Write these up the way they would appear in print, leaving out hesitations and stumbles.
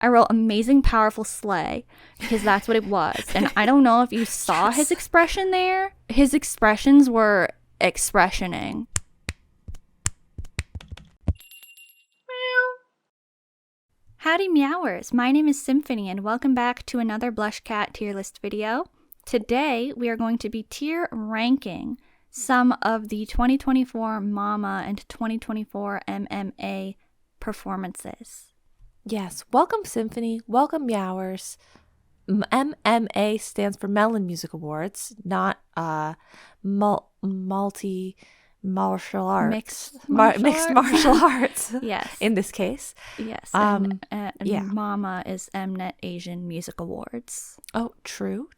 I wrote amazing, powerful slay because that's what it was. And I don't know if you saw his expression there. His expressions were expressioning. Howdy Meowers, my name is Symphony and welcome back to another BlushCat tier list video. Today we are going to be tier ranking some of the 2024 MAMA and 2024 MMA performances. Yes, welcome Symphony, welcome Meowers. MMA stands for Melon Music Awards, not multi martial arts. Mixed martial arts. Yes. In this case. Yes. And MAMA is Mnet Asian Music Awards. Oh, true.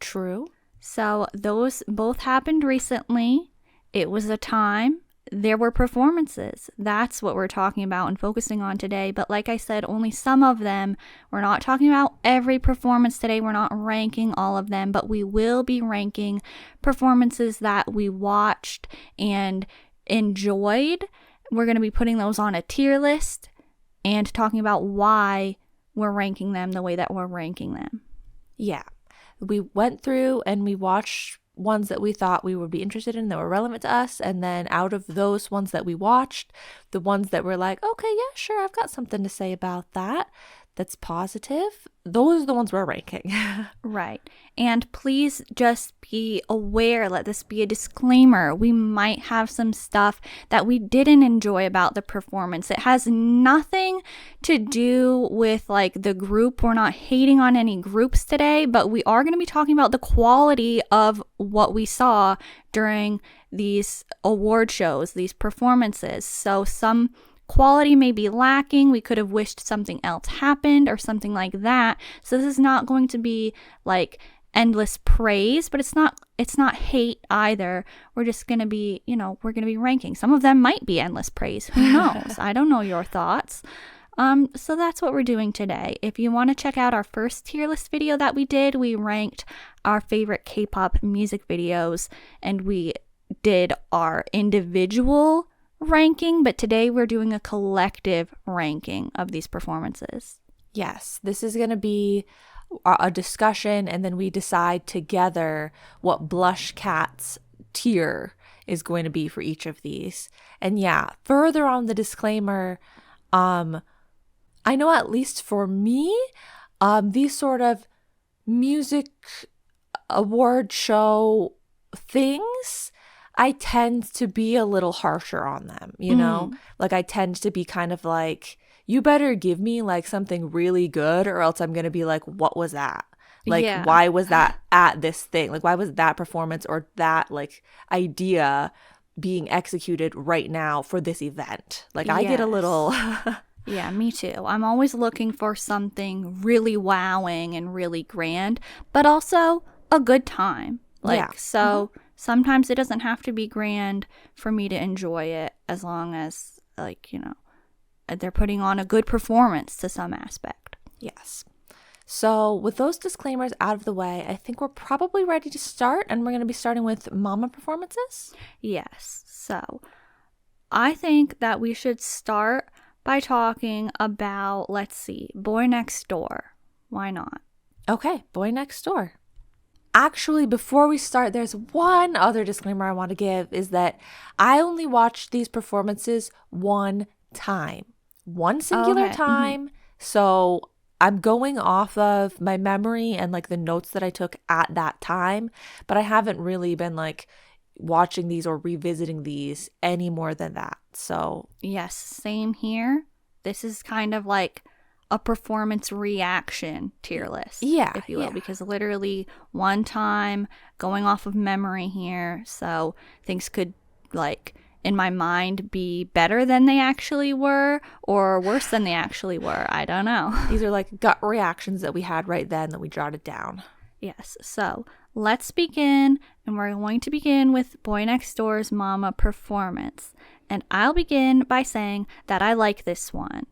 So those both happened recently. It was a time. There were performances. That's what we're talking about and focusing on today. But like I said, only some of them. We're not talking about every performance today. We're not ranking all of them, but we will be ranking performances that we watched and enjoyed. We're going to be putting those on a tier list and talking about why we're ranking them the way that we're ranking them. Yeah. We went through and we watched ones that we thought we would be interested in that were relevant to us, and then out of those ones that we watched, the ones that were like, okay, yeah, sure, I've got something to say about that's positive, those are the ones we're ranking. Right. And please just be aware, let this be a disclaimer. We might have some stuff that we didn't enjoy about the performance. It has nothing to do with like the group. We're not hating on any groups today, but we are going to be talking about the quality of what we saw during these award shows, these performances. So some quality may be lacking. We could have wished something else happened or something like that. So this is not going to be like endless praise, but it's not hate either. We're just going to be, we're going to be ranking. Some of them might be endless praise. Who knows? I don't know your thoughts. So that's what we're doing today. If you want to check out our first tier list video that we did, we ranked our favorite K-pop music videos and we did our individual ranking, but today we're doing a collective ranking of these performances. Yes, this is going to be a discussion, and then we decide together what BlushCat's tier is going to be for each of these. And yeah, further on the disclaimer, I know at least for me, these sort of music award show things, I tend to be a little harsher on them, Like I tend to be kind of like, you better give me like something really good or else I'm going to be like, what was that? Like, Why was that at this thing? Like, why was that performance or that like idea being executed right now for this event? Like I get a little... Yeah, me too. I'm always looking for something really wowing and really grand, but also a good time. Sometimes it doesn't have to be grand for me to enjoy it as long as, they're putting on a good performance to some aspect. Yes. So with those disclaimers out of the way, I think we're probably ready to start, and we're going to be starting with MAMA performances. Yes. So I think that we should start by talking about, BOYNEXTDOOR. Why not? Okay, BOYNEXTDOOR. Actually, before we start, there's one other disclaimer I want to give, is that I only watched these performances one time. One singular time. Mm-hmm. So I'm going off of my memory and like the notes that I took at that time, but I haven't really been like watching these or revisiting these any more than that. So yes, same here. This is kind of like a performance reaction tier list, if you will, because literally one time, going off of memory here, so things could in my mind be better than they actually were or worse than they actually were. I don't know. These are like gut reactions that we had right then that we jotted down. Yes, so let's begin, and we're going to begin with BOYNEXTDOOR's MAMA performance, and I'll begin by saying that I like this one.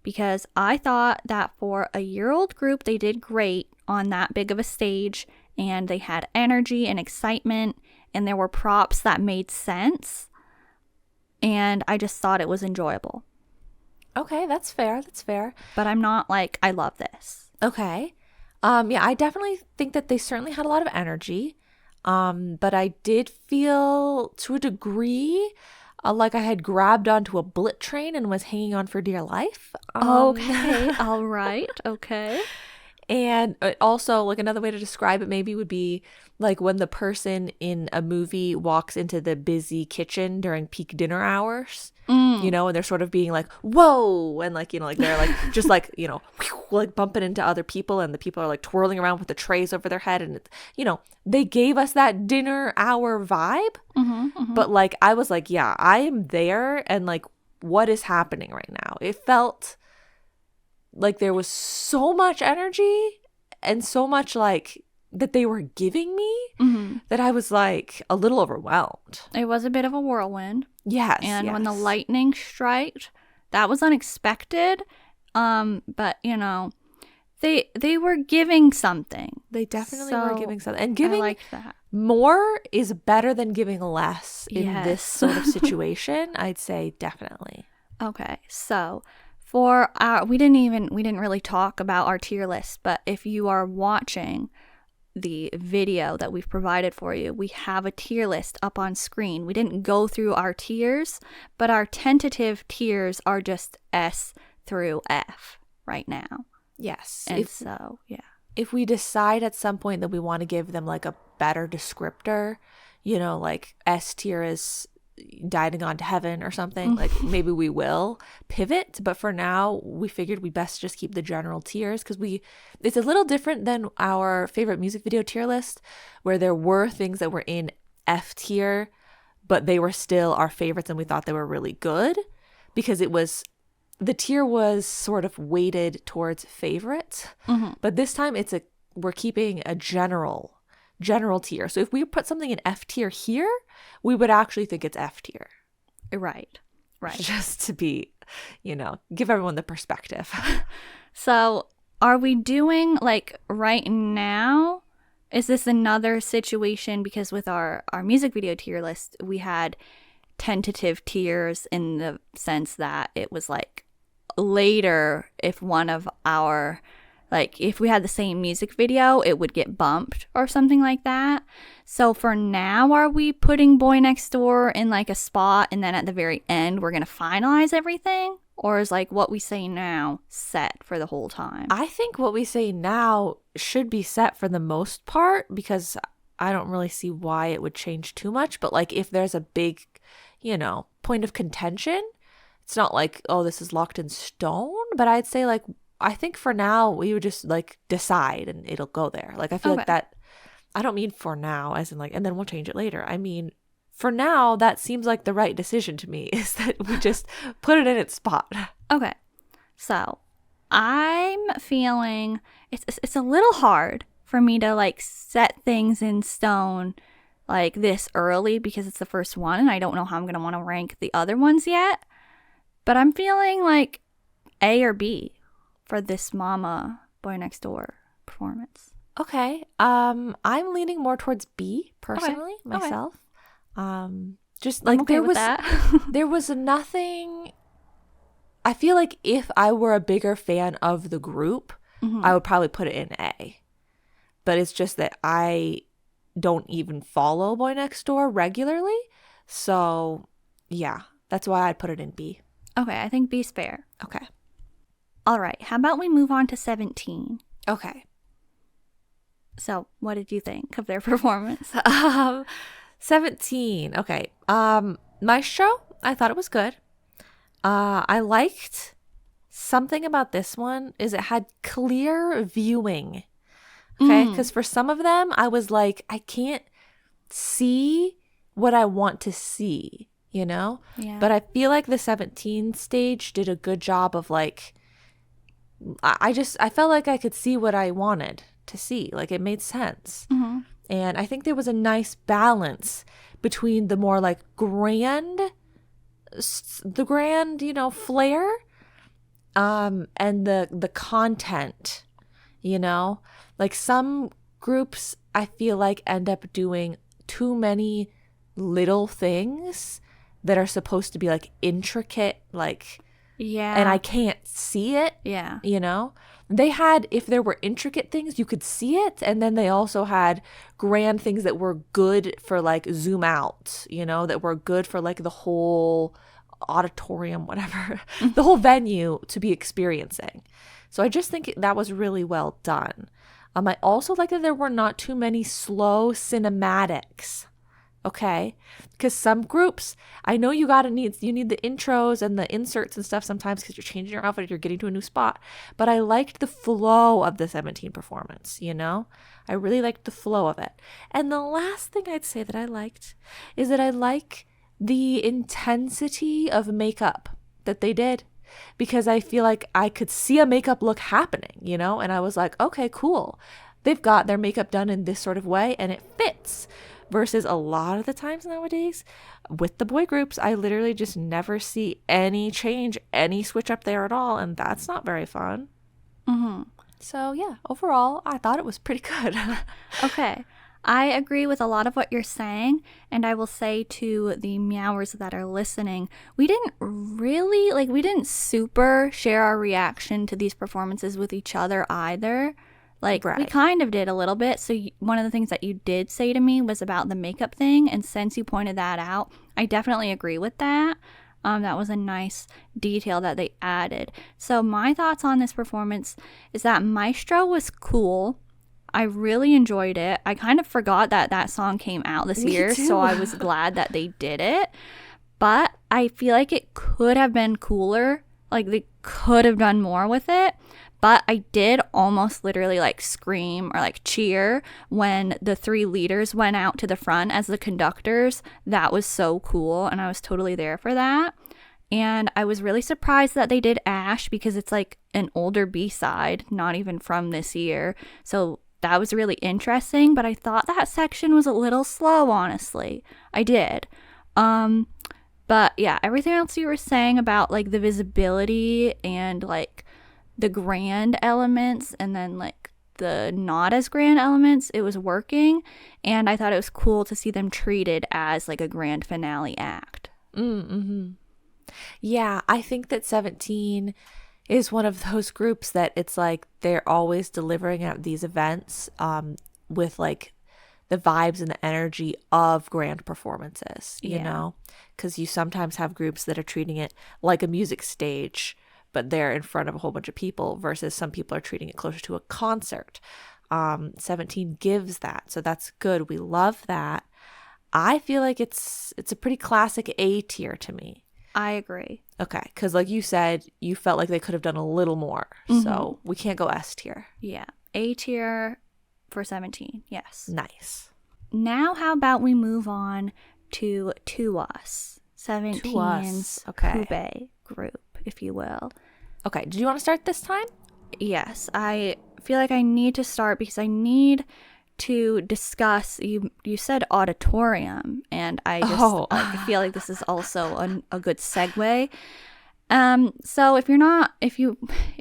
Because I thought that for a year-old group, they did great on that big of a stage, and they had energy and excitement, and there were props that made sense, and I just thought it was enjoyable. Okay, that's fair. That's fair. But I'm not like, I love this. Okay. Yeah, I definitely think that they certainly had a lot of energy. But I did feel to a degree like I had grabbed onto a bullet train and was hanging on for dear life. Okay, all right, okay. And also, like, another way to describe it maybe would be like when the person in a movie walks into the busy kitchen during peak dinner hours, you know, and they're sort of being like, whoa, and like, you know, like they're like just like, you know, like bumping into other people, and the people are like twirling around with the trays over their head, and it's, you know, they gave us that dinner hour vibe. But like, I was like, yeah, I am there, and like, what is happening right now? It felt like there was so much energy and so much like that they were giving me that I was like a little overwhelmed. It was a bit of a whirlwind. Yes. And when the lightning struck, that was unexpected. But you know, they were giving something. They definitely were giving something. And giving I liked that. more is better than giving less in Yes. this sort of situation. I'd say definitely. Okay, so for our, we didn't really talk about our tier list, but if you are watching the video that we've provided for you, we have a tier list up on screen. We didn't go through our tiers, but our tentative tiers are just S through F right now. Yes. And If we decide at some point that we want to give them like a better descriptor, you know, like S tier is guiding on to heaven or something, like maybe we will pivot, but for now we figured we best just keep the general tiers because it's a little different than our favorite music video tier list where there were things that were in F tier but they were still our favorites and we thought they were really good because the tier was sort of weighted towards favorites. But this time we're keeping a general tier. So if we put something in F tier here, we would actually think it's F tier. Right. Just to be, you know, give everyone the perspective. So are we doing like right now? Is this another situation? Because with our music video tier list, we had tentative tiers in the sense that it was like later if one of our, like if we had the same music video, it would get bumped or something like that. So for now, are we putting Boy Next Door in like a spot and then at the very end, we're going to finalize everything? Or is like what we say now set for the whole time? I think what we say now should be set for the most part because I don't really see why it would change too much. But like if there's a big, you know, point of contention, it's not like, oh, this is locked in stone. But I'd say like, I think for now we would just like decide and it'll go there. Like I feel like that, I don't mean for now as in like, and then we'll change it later. I mean, for now, that seems like the right decision to me is that we just put it in its spot. Okay. So I'm feeling it's a little hard for me to like set things in stone like this early because it's the first one and I don't know how I'm going to want to rank the other ones yet. But I'm feeling like A or B for this MAMA Boy Next Door performance. Okay. I'm leaning more towards B personally myself. Okay. Just like okay there with was that. there was nothing. I feel like if I were a bigger fan of the group, I would probably put it in A. But it's just that I don't even follow Boy Next Door regularly. So, yeah, that's why I'd put it in B. Okay, I think B's fair. Okay. All right, how about we move on to 17? Okay. So, what did you think of their performance? 17. Okay. Maestro, I thought it was good. I liked something about this one is it had clear viewing. Okay. Because for some of them, I was like, I can't see what I want to see, you know? Yeah. But I feel like the 17 stage did a good job of like, I felt like I could see what I wanted to see. Like it made sense. And I think there was a nice balance between the more like grand, you know, flair, and the content, you know, like some groups I feel like end up doing too many little things that are supposed to be like intricate, like Yeah. and I can't see it. Yeah. You know, they had, if there were intricate things, you could see it. And then they also had grand things that were good for like zoom out, you know, that were good for like the whole auditorium, whatever, the whole venue to be experiencing. So I just think that was really well done. I also like that there were not too many slow cinematics. Okay, because some groups, I know you need the intros and the inserts and stuff sometimes because you're changing your outfit, you're getting to a new spot. But I liked the flow of the 17 performance, you know? I really liked the flow of it. And the last thing I'd say that I liked is that I like the intensity of makeup that they did, because I feel like I could see a makeup look happening, you know? And I was like, okay, cool. They've got their makeup done in this sort of way and it fits. Versus a lot of the times nowadays with the boy groups, I literally just never see any change, any switch up there at all. And that's not very fun. Mm-hmm. So yeah, overall, I thought it was pretty good. Okay. I agree with a lot of what you're saying. And I will say to the Meowers that are listening, we didn't super share our reaction to these performances with each other either. Like, right. We kind of did a little bit. So one of the things that you did say to me was about the makeup thing. And since you pointed that out, I definitely agree with that. That was a nice detail that they added. So my thoughts on this performance is that Maestro was cool. I really enjoyed it. I kind of forgot that song came out this year. Too. So I was glad that they did it. But I feel like it could have been cooler. Like, they could have done more with it. But I did almost literally like scream or like cheer when the 3 leaders went out to the front as the conductors. That was so cool. And I was totally there for that. And I was really surprised that they did Ash, because it's like an older B-side, not even from this year. So that was really interesting. But I thought that section was a little slow, honestly. I did. But yeah, everything else you were saying about like the visibility and like the grand elements and then like the not as grand elements, it was working. And I thought it was cool to see them treated as like a grand finale act. Mm-hmm. Yeah, I think that 17 is one of those groups that it's like they're always delivering at these events with like the vibes and the energy of grand performances, you know? Because you sometimes have groups that are treating it like a music stage, but they're in front of a whole bunch of people, versus some people are treating it closer to a concert. 17 gives that. So that's good. We love that. I feel like it's a pretty classic A tier to me. I agree. Okay. Because like you said, you felt like they could have done a little more. Mm-hmm. So we can't go S tier. Yeah. A tier for 17. Yes. Nice. Now how about we move on to us, 17's Kpop group, if you will. Okay, do you want to start this time? Yes, I feel like I need to start because I need to discuss, you said auditorium, and I just I feel like this is also a good segue. So if you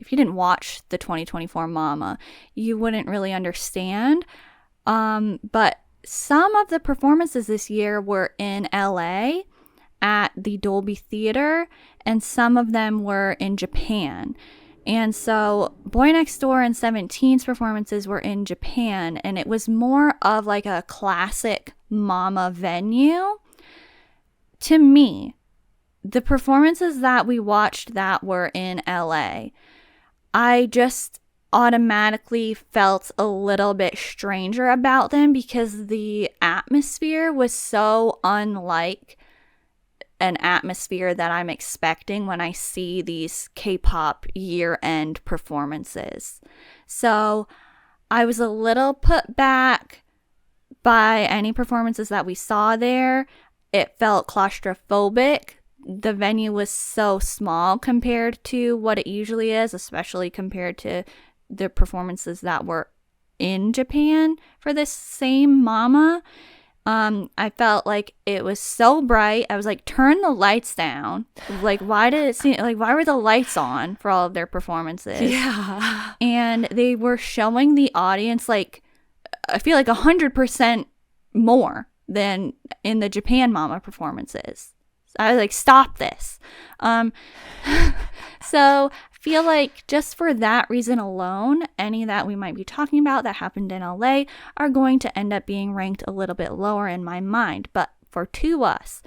didn't watch the 2024 MAMA, you wouldn't really understand. But some of the performances this year were in LA at the Dolby Theater, and some of them were in Japan. And so BOYNEXTDOOR and 17's performances were in Japan, and it was more of like a classic MAMA venue. To me, the performances that we watched that were in LA, I just automatically felt a little bit stranger about them because the atmosphere was so unlike an atmosphere that I'm expecting when I see these K-pop year-end performances. So I was a little put back by any performances that we saw there. It felt claustrophobic. The venue was so small compared to what it usually is, especially compared to the performances that were in Japan for this same MAMA. I felt like it was so bright. I was like, turn the lights down. Like, why were the lights on for all of their performances? Yeah. And they were showing the audience, like, I feel like 100% more than in the Japan MAMA performances. I was like, stop this. So I feel like just for that reason alone, any that we might be talking about that happened in LA are going to end up being ranked a little bit lower in my mind. But for TOUS,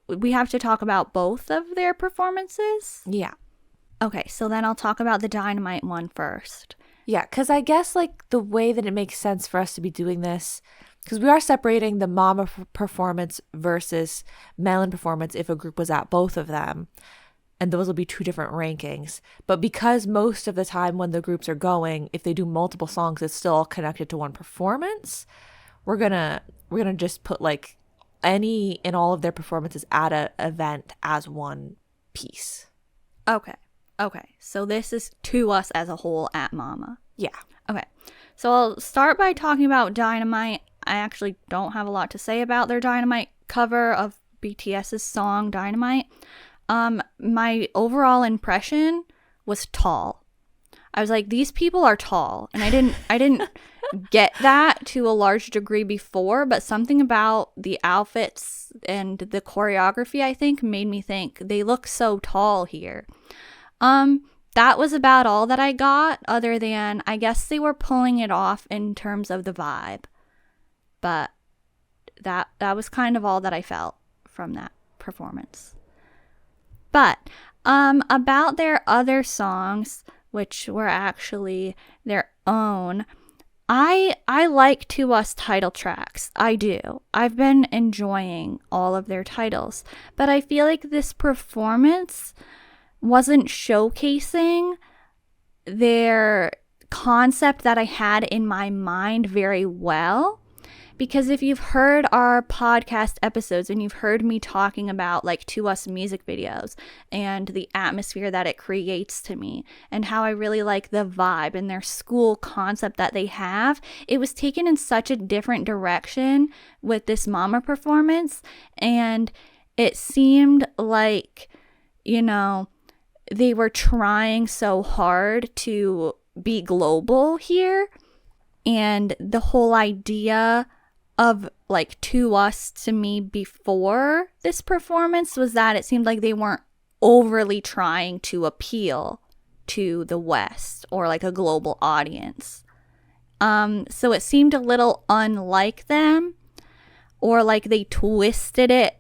we have to talk about both of their performances. Yeah. Okay, so then I'll talk about the Dynamite one first. Yeah, because I guess like the way that it makes sense for us to be doing this, because we are separating the MAMA performance versus Melon performance if a group was at both of them. And those will be two different rankings. But because most of the time when the groups are going, if they do multiple songs, it's still all connected to one performance. We're gonna just put like any and all of their performances at an event as one piece. Okay. So this is TOUS as a whole at MAMA. Yeah. Okay. So I'll start by talking about Dynamite. I actually don't have a lot to say about their Dynamite cover of BTS's song Dynamite. My overall impression was tall. I was like, these people are tall, and I didn't get that to a large degree before, but something about the outfits and the choreography, I think, made me think they look so tall here. That was about all that I got, other than I guess they were pulling it off in terms of the vibe. But that was kind of all that I felt from that performance. But about their other songs, which were actually their own, I like TOUS title tracks. I do. I've been enjoying all of their titles. But I feel like this performance wasn't showcasing their concept that I had in my mind very well. Because if you've heard our podcast episodes and you've heard me talking about like TOUS music videos and the atmosphere that it creates to me and how I really like the vibe and their school concept that they have, it was taken in such a different direction with this MAMA performance. And it seemed like, you know, they were trying so hard to be global here. And the whole idea of like TOUS to me before this performance was that it seemed like they weren't overly trying to appeal to the West or like a global audience. So it seemed a little unlike them, or like they twisted it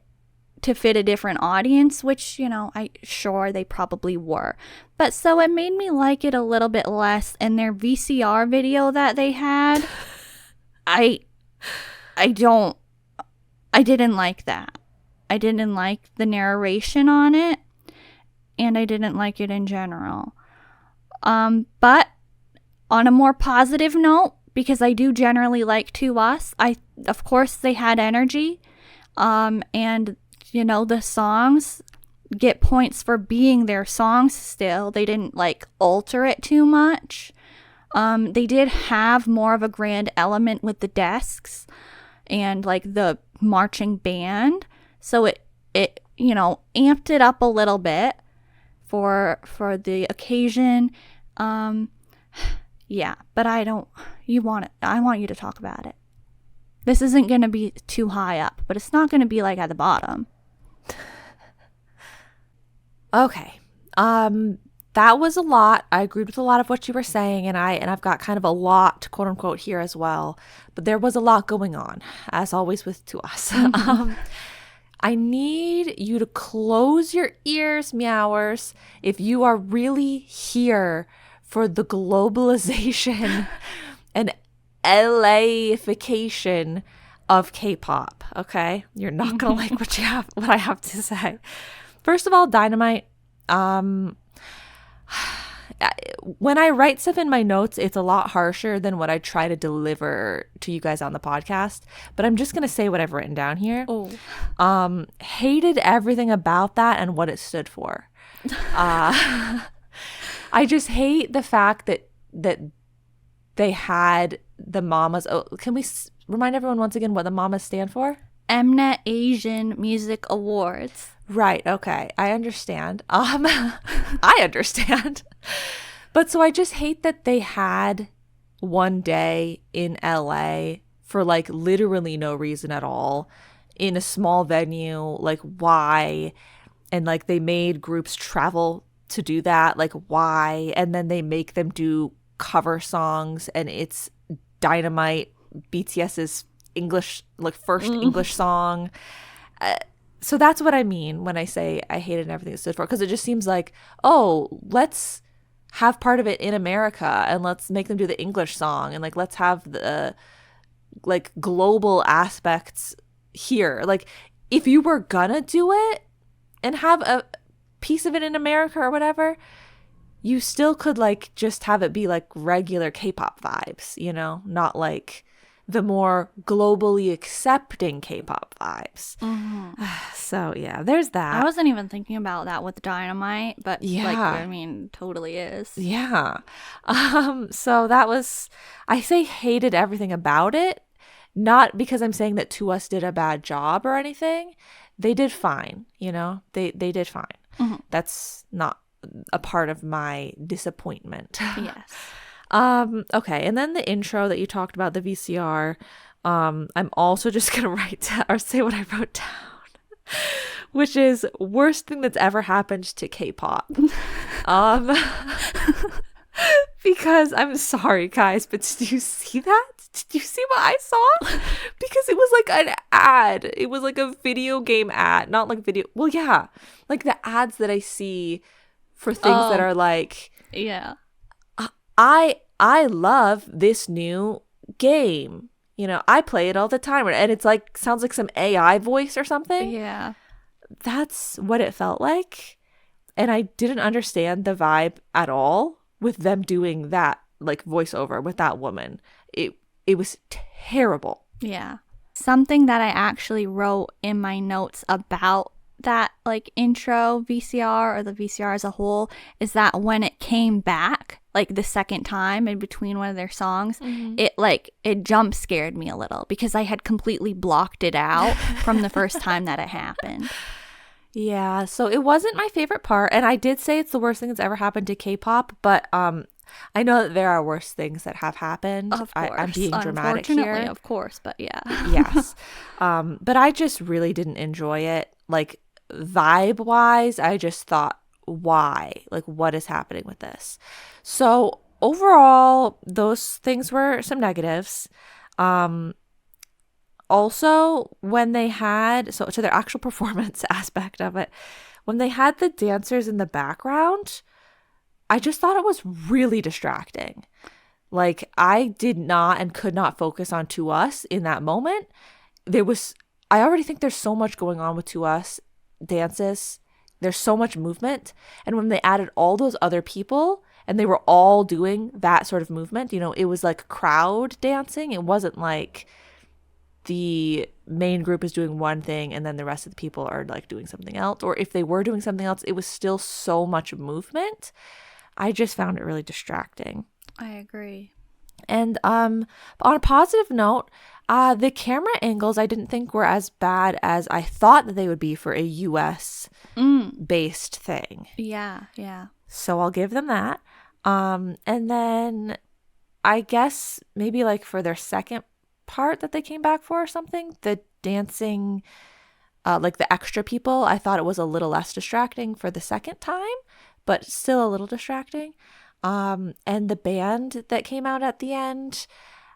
to fit a different audience, which, you know, sure they probably were. But so it made me like it a little bit less. And their VCR video that they had, I didn't like that. I didn't like the narration on it, and I didn't like it in general. But on a more positive note, because I do generally like TOUS, of course they had energy, and you know, the songs get points for being their songs still. They didn't like alter it too much. They did have more of a grand element with the desks and like the marching band, so it you know, amped it up a little bit for the occasion. Yeah, but I want you to talk about it. This isn't going to be too high up, but it's not going to be like at the bottom. Okay. That was a lot. I agreed with a lot of what you were saying, and I've got kind of a lot, quote unquote, here as well. But there was a lot going on, as always with TOUS. I need you to close your ears, Meowers, if you are really here for the globalization and LA-ification of K-pop. Okay, you're not gonna like what I have to say. First of all, Dynamite. When I write stuff in my notes, it's a lot harsher than what I try to deliver to you guys on the podcast. But I'm just going to say what I've written down here. Oh. Hated everything about that and what it stood for. I just hate the fact that they had the mamas. Oh, can we remind everyone once again what the mamas stand for? Mnet Asian Music Awards. Right. Okay. I understand. I understand. But so I just hate that they had one day in LA for like literally no reason at all. in a small venue, like why? And like they made groups travel to do that, like why? And then they make them do cover songs, and it's Dynamite, BTS's English, like first English song. So that's what I mean when I say I hated everything it stood for, because it just seems like, oh, let's have part of it in America and let's make them do the English song, and like let's have the like global aspects here. Like if you were gonna do it and have a piece of it in America or whatever, you still could like just have it be like regular K-pop vibes, you know, not like the more globally accepting K-pop vibes. So yeah, there's that. I wasn't even thinking about that with Dynamite, but Yeah. like, I mean, totally is. Yeah. So that was, I say hated everything about it, not because I'm saying that 2US did a bad job or anything. They did fine, you know, they did fine. That's not a part of my disappointment. Yes. Okay, and then the intro that you talked about, the VCR, I'm also just gonna write down or say what I wrote down, which is worst thing that's ever happened to K-pop. Because I'm sorry, guys, but did you see that? Did you see what I saw? Because it was like an ad. It was like a video game ad, not like video. Well, yeah, like the ads that I see for things that are like, Yeah. I love this new game. You know, I play it all the time, and it's like sounds like some AI voice or something. Yeah. That's what it felt like, and I didn't understand the vibe at all with them doing that like voiceover with that woman. It was terrible. Yeah. Something that I actually wrote in my notes about that like intro VCR or the VCR as a whole is that when it came back like the second time in between one of their songs, it jump scared me a little because I had completely blocked it out from the first time that it happened. Yeah, so it wasn't my favorite part, and I did say it's the worst thing that's ever happened to K-pop, but I know that there are worse things that have happened. Of course. I'm being dramatic here. Unfortunately, of course, but yeah. Yes. But I just really didn't enjoy it. Like vibe-wise, I just thought, why? Like, what is happening with this? So overall, those things were some negatives. Also, when they had, so to their actual performance aspect of it, when they had the dancers in the background, I just thought it was really distracting. Like, I did not and could not focus on 2US in that moment. I already think there's so much going on with 2US dances. There's so much movement. And when they added all those other people and they were all doing that sort of movement, you know, it was like crowd dancing. It wasn't like the main group is doing one thing and then the rest of the people are like doing something else. Or if they were doing something else, it was still so much movement. I just found it really distracting. I agree. And on a positive note, the camera angles I didn't think were as bad as I thought that they would be for a US based thing. Yeah, yeah. So I'll give them that. And then I guess maybe like for their second part that they came back for or something, the dancing, like the extra people, I thought it was a little less distracting for the second time, but still a little distracting. And the band that came out at the end,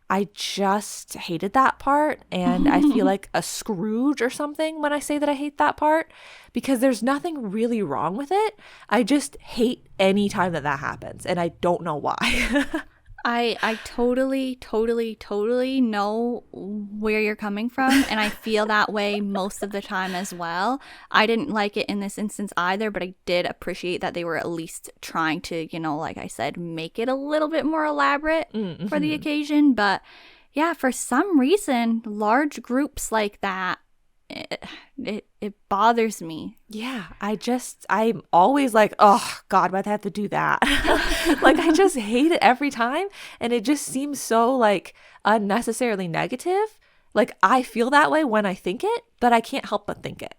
I just hated that part. And I feel like a Scrooge or something when I say that I hate that part, because there's nothing really wrong with it. I just hate any time that happens. And I don't know why. I totally know where you're coming from, and I feel that way most of the time as well. I didn't like it in this instance either, but I did appreciate that they were at least trying to, you know, like I said, make it a little bit more elaborate for the occasion. But yeah, for some reason, large groups like that, it bothers me. Yeah, I'm always like, oh God, why'd they have to do that? Like, I just hate it every time. And it just seems so like unnecessarily negative. Like, I feel that way when I think it, but I can't help but think it.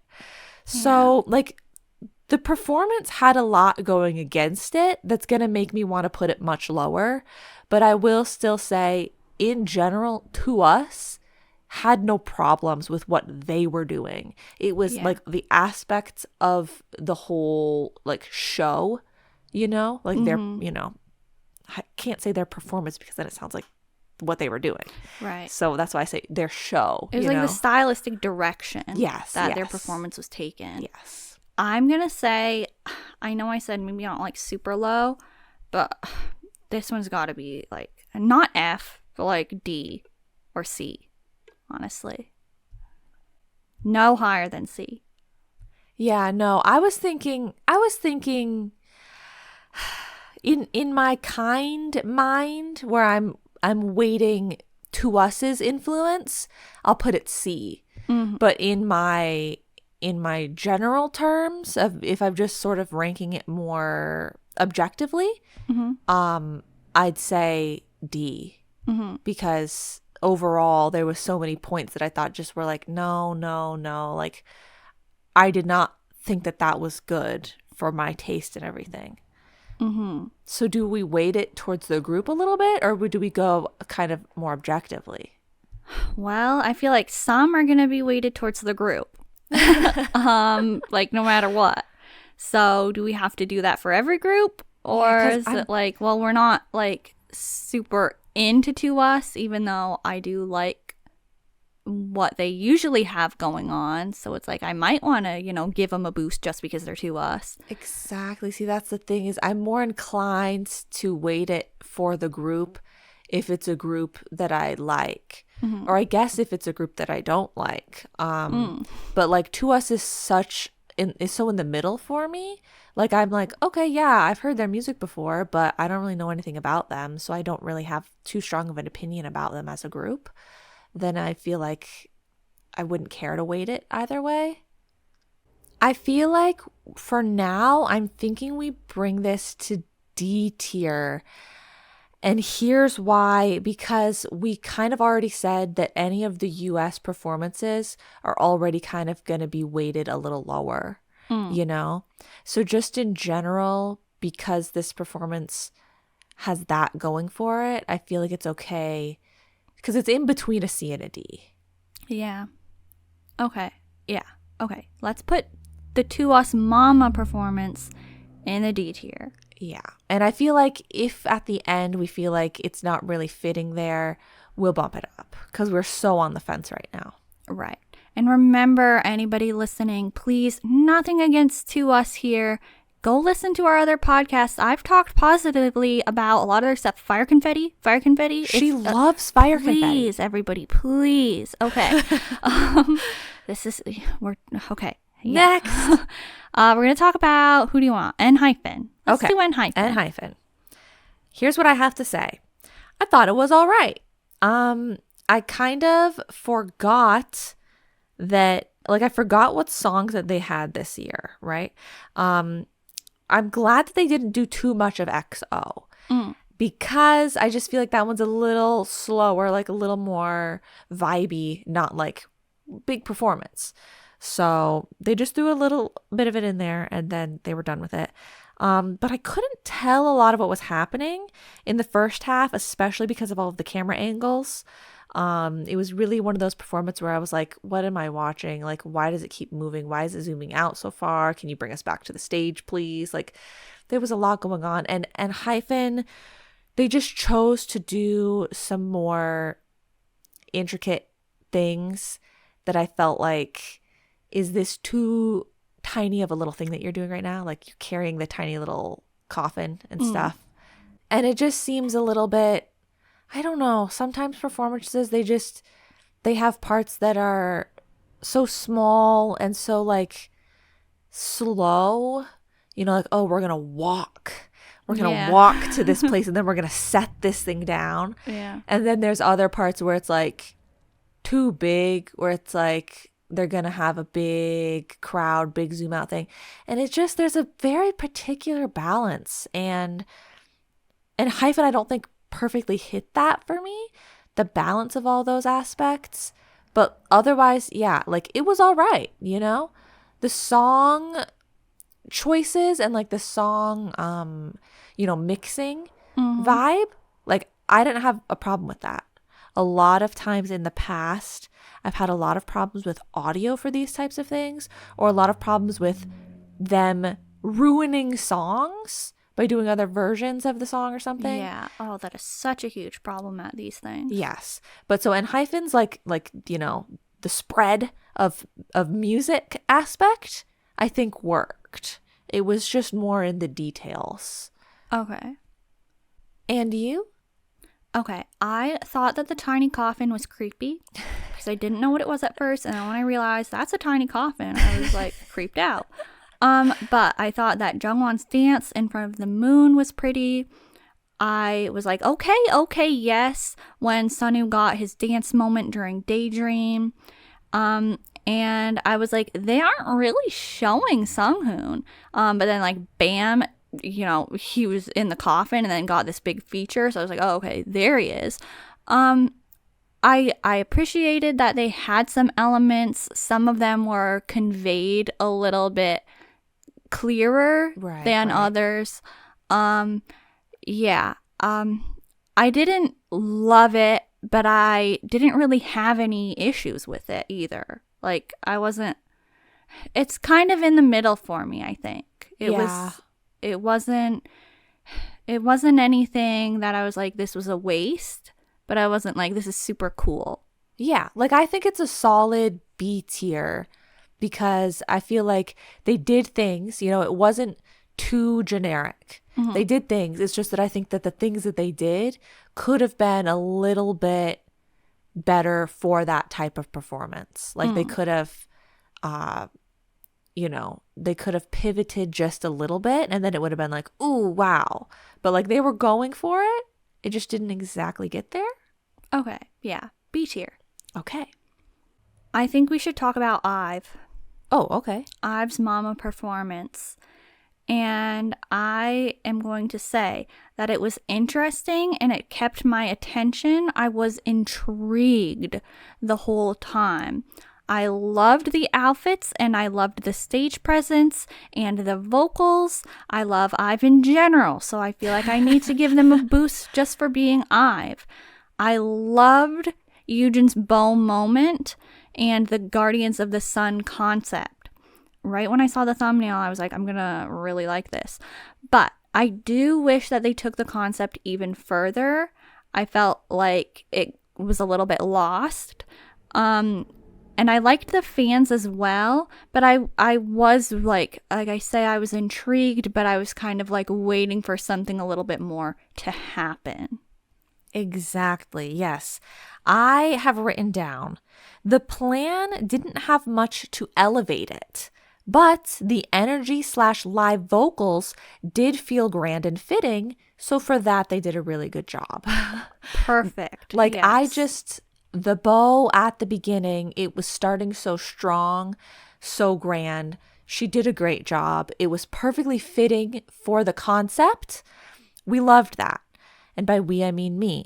So like the performance had a lot going against it that's going to make me want to put it much lower. But I will still say, in general, to us, had no problems with what they were doing. It was like the aspects of the whole like show, you know, like their, you know, I can't say their performance because then it sounds like what they were doing. Right. So that's why I say their show. It was like the stylistic direction that their performance was taken. Yes. I'm going to say, I know I said maybe not like super low, but this one's got to be like, not F, but like D or C, honestly. No higher than C. Yeah, no, I was thinking in my kind mind where I'm weighting To Us's influence, I'll put it C. But in my general terms of if I'm just sort of ranking it more objectively, I'd say D. Because overall there was so many points that I thought just were like no, like I did not think that was good for my taste and everything. So do we weight it towards the group a little bit, or do we go kind of more objectively? Well, I feel like some are going to be weighted towards the group. Like no matter what. So do we have to do that for every group? Or is it like, well, we're not like super into To Us, even though I do like what they usually have going on. So it's like I might want to, you know, give them a boost just because they're To Us. Exactly. See, that's the thing is I'm more inclined to weight it for the group if it's a group that I like. Or I guess if it's a group that I don't like. But like To Us is so in the middle for me. Like I'm like, okay, yeah, I've heard their music before, but I don't really know anything about them. So I don't really have too strong of an opinion about them as a group. Then I feel like I wouldn't care to weight it either way. I feel like for now, I'm thinking we bring this to D tier. And here's why, because we kind of already said that any of the US performances are already kind of going to be weighted a little lower, you know? So just in general, because this performance has that going for it, I feel like it's okay because it's in between a C and a D. Yeah. Okay. Yeah. Okay. Let's put the To Us MAMA performance in the D tier. Yeah. And I feel like if at the end we feel like it's not really fitting there, we'll bump it up because we're so on the fence right now. Right. And remember, anybody listening, please, nothing against To Us here. Go listen to our other podcasts. I've talked positively about a lot of their stuff. Fire Confetti. She loves Fire Confetti. Please, everybody, please. Okay. We're okay. Yeah. Next. We're going to talk about, who do you want? ENHYPEN. Let's do ENHYPEN. ENHYPEN. Here's what I have to say. I thought it was all right. I kind of forgot that, like, I forgot what songs that they had this year, right? I'm glad that they didn't do too much of XO because I just feel like that one's a little slower, like a little more vibey, not like big performance. So they just threw a little bit of it in there and then they were done with it. But I couldn't tell a lot of what was happening in the first half, especially because of all of the camera angles. It was really one of those performances where I was like, what am I watching? Like, why does it keep moving? Why is it zooming out so far? Can you bring us back to the stage, please? Like, there was a lot going on. And ENHYPEN, they just chose to do some more intricate things that I felt like, is this too tiny of a little thing that you're doing right now? Like, you're carrying the tiny little coffin and stuff. And it just seems a little bit, I don't know, sometimes performances, they have parts that are so small and so like slow, you know, like, oh, we're going to walk to this place and then we're going to set this thing down. Yeah. And And then there's other parts where it's like too big, where it's like they're going to have a big crowd, big zoom out thing. And it's just, there's a very particular balance. And ENHYPEN, I don't think perfectly hit that for me, the balance of all those aspects. But otherwise, yeah, like it was all right, you know? The song choices and like the song, you know, mixing vibe, like I didn't have a problem with that. a lot of times in the past, I've had a lot of problems with audio for these types of things, or a lot of problems with them ruining songs by doing other versions of the song or something. Yeah. Oh, that is such a huge problem at these things. Yes. But so ENHYPEN's like, you know, the spread of music aspect, I think worked. It was just more in the details. Okay. And you? Okay. I thought that the tiny coffin was creepy because I didn't know what it was at first. And then when I realized that's a tiny coffin, I was like creeped out. But I thought that Jungwon's dance in front of the moon was pretty. I was like, okay, yes. When Sunwoo got his dance moment during Daydream. And I was like, they aren't really showing Sunghoon. But then like, bam, you know, he was in the coffin and then got this big feature. So I was like, oh, okay, there he is. I appreciated that they had some elements. Some of them were conveyed a little bit clearer than others. Yeah. I didn't love it, but I didn't really have any issues with it either. Like, it's kind of in the middle for me, I think. It wasn't anything that I was like, this was a waste, but I wasn't like, this is super cool. Yeah, like I think it's a solid B tier because I feel like they did things, you know, it wasn't too generic. Mm-hmm. They did things. It's just that I think that the things that they did could have been a little bit better for that type of performance. Like they could have, you know, they could have pivoted just a little bit and then it would have been like, ooh, wow. But like they were going for it. It just didn't exactly get there. Okay. Yeah. B tier. Okay. I think we should talk about IVE. Oh, okay. IVE's MAMA performance. And I am going to say that it was interesting and it kept my attention. I was intrigued the whole time. I loved the outfits and I loved the stage presence and the vocals. I love IVE in general, so I feel like I need to give them a boost just for being IVE. I loved Eugen's bow moment and the Guardians of the Sun concept. Right when I saw the thumbnail, I was like, I'm gonna really like this. But I do wish that they took the concept even further. I felt like it was a little bit lost. And I liked the fans as well, but I was like I say, I was intrigued, but I was kind of like waiting for something a little bit more to happen. Exactly, yes. I have written down, the plan didn't have much to elevate it. But the energy/live vocals did feel grand and fitting. So for that, they did a really good job. Perfect. Like yes. The bow at the beginning, it was starting so strong, so grand. She did a great job. It was perfectly fitting for the concept. We loved that. And by we, I mean me.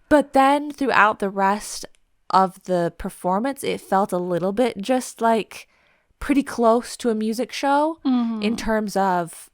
But then throughout the rest of the performance, it felt a little bit just like pretty close to a music show in terms of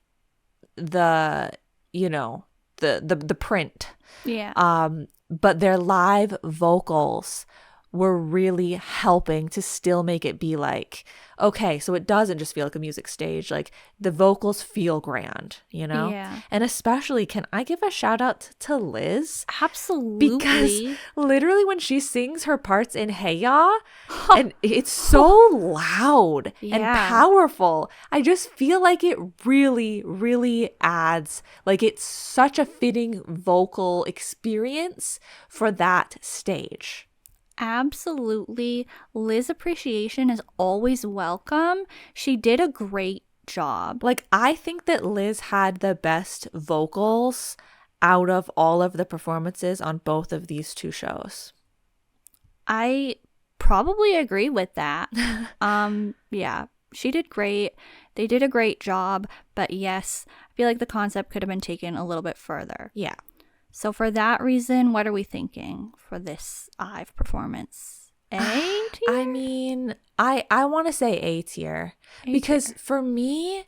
the, you know, the print. Yeah. But their live vocals were really helping to still make it be like, okay, so it doesn't just feel like a music stage. Like the vocals feel grand, you know? Yeah. And especially, can I give a shout out to Liz? Absolutely. Because literally when she sings her parts in Hey Ya, and it's so loud and powerful, I just feel like it really, really adds, like it's such a fitting vocal experience for that stage. Absolutely. Liz appreciation is always welcome. She did a great job. Like, I think that Liz had the best vocals out of all of the performances on both of these two shows. I probably agree with that. Yeah, she did great. They did a great job. But yes, I feel like the concept could have been taken a little bit further. Yeah. So for that reason, what are we thinking for this IVE performance? A tier? I mean, I want to say A tier. Because for me,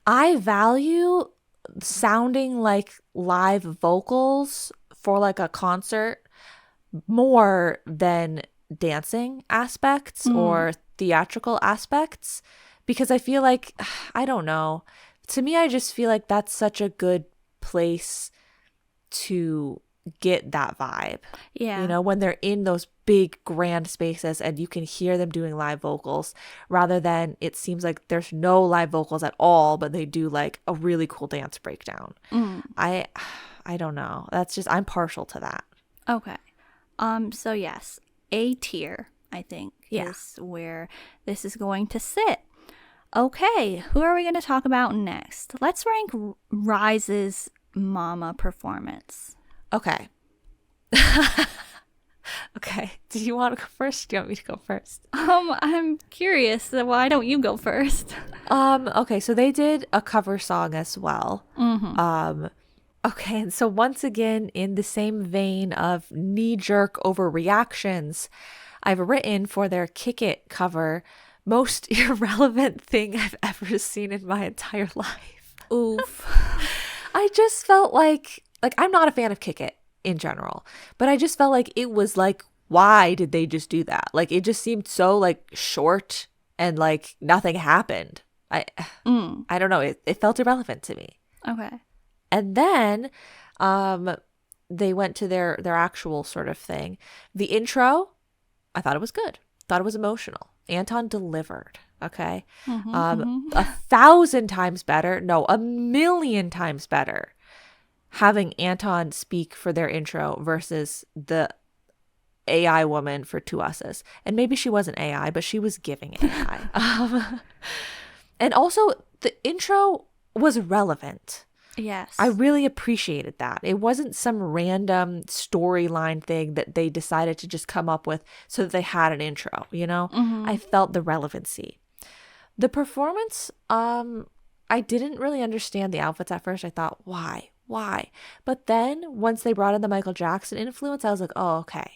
I value sounding like live vocals for like a concert more than dancing aspects or theatrical aspects, because I feel like, I don't know, to me, I just feel like that's such a good place to get that vibe. Yeah. You know, when they're in those big grand spaces and you can hear them doing live vocals, rather than it seems like there's no live vocals at all, but they do like a really cool dance breakdown. I don't know. That's just, I'm partial to that. Okay. So yes, A tier, I think, is where this is going to sit. Okay, who are we going to talk about next? Let's rank RIIZE's MAMA performance. Okay. Okay. Do you want to go first? Do you want me to go first? I'm curious. Why don't you go first? Okay, so they did a cover song as well. Okay, and so once again, in the same vein of knee-jerk overreactions, I've written for their Kick It cover, most irrelevant thing I've ever seen in my entire life. Oof. I just felt like I'm not a fan of Kick It in general, but I just felt like it was like, why did they just do that? Like, it just seemed so like short and like nothing happened. I don't know. It felt irrelevant to me. Okay. And then they went to their actual sort of thing. The intro, I thought it was good. Thought it was emotional. Anton delivered. Okay. 1,000 times better. No, 1,000,000 times better having Anton speak for their intro versus the AI woman for Two Us's. And maybe she wasn't AI, but she was giving AI. And also the intro was relevant. Yes. I really appreciated that. It wasn't some random storyline thing that they decided to just come up with so that they had an intro, you know? I felt the relevancy. The performance, I didn't really understand the outfits at first. I thought, why? But then once they brought in the Michael Jackson influence, I was like, oh, okay.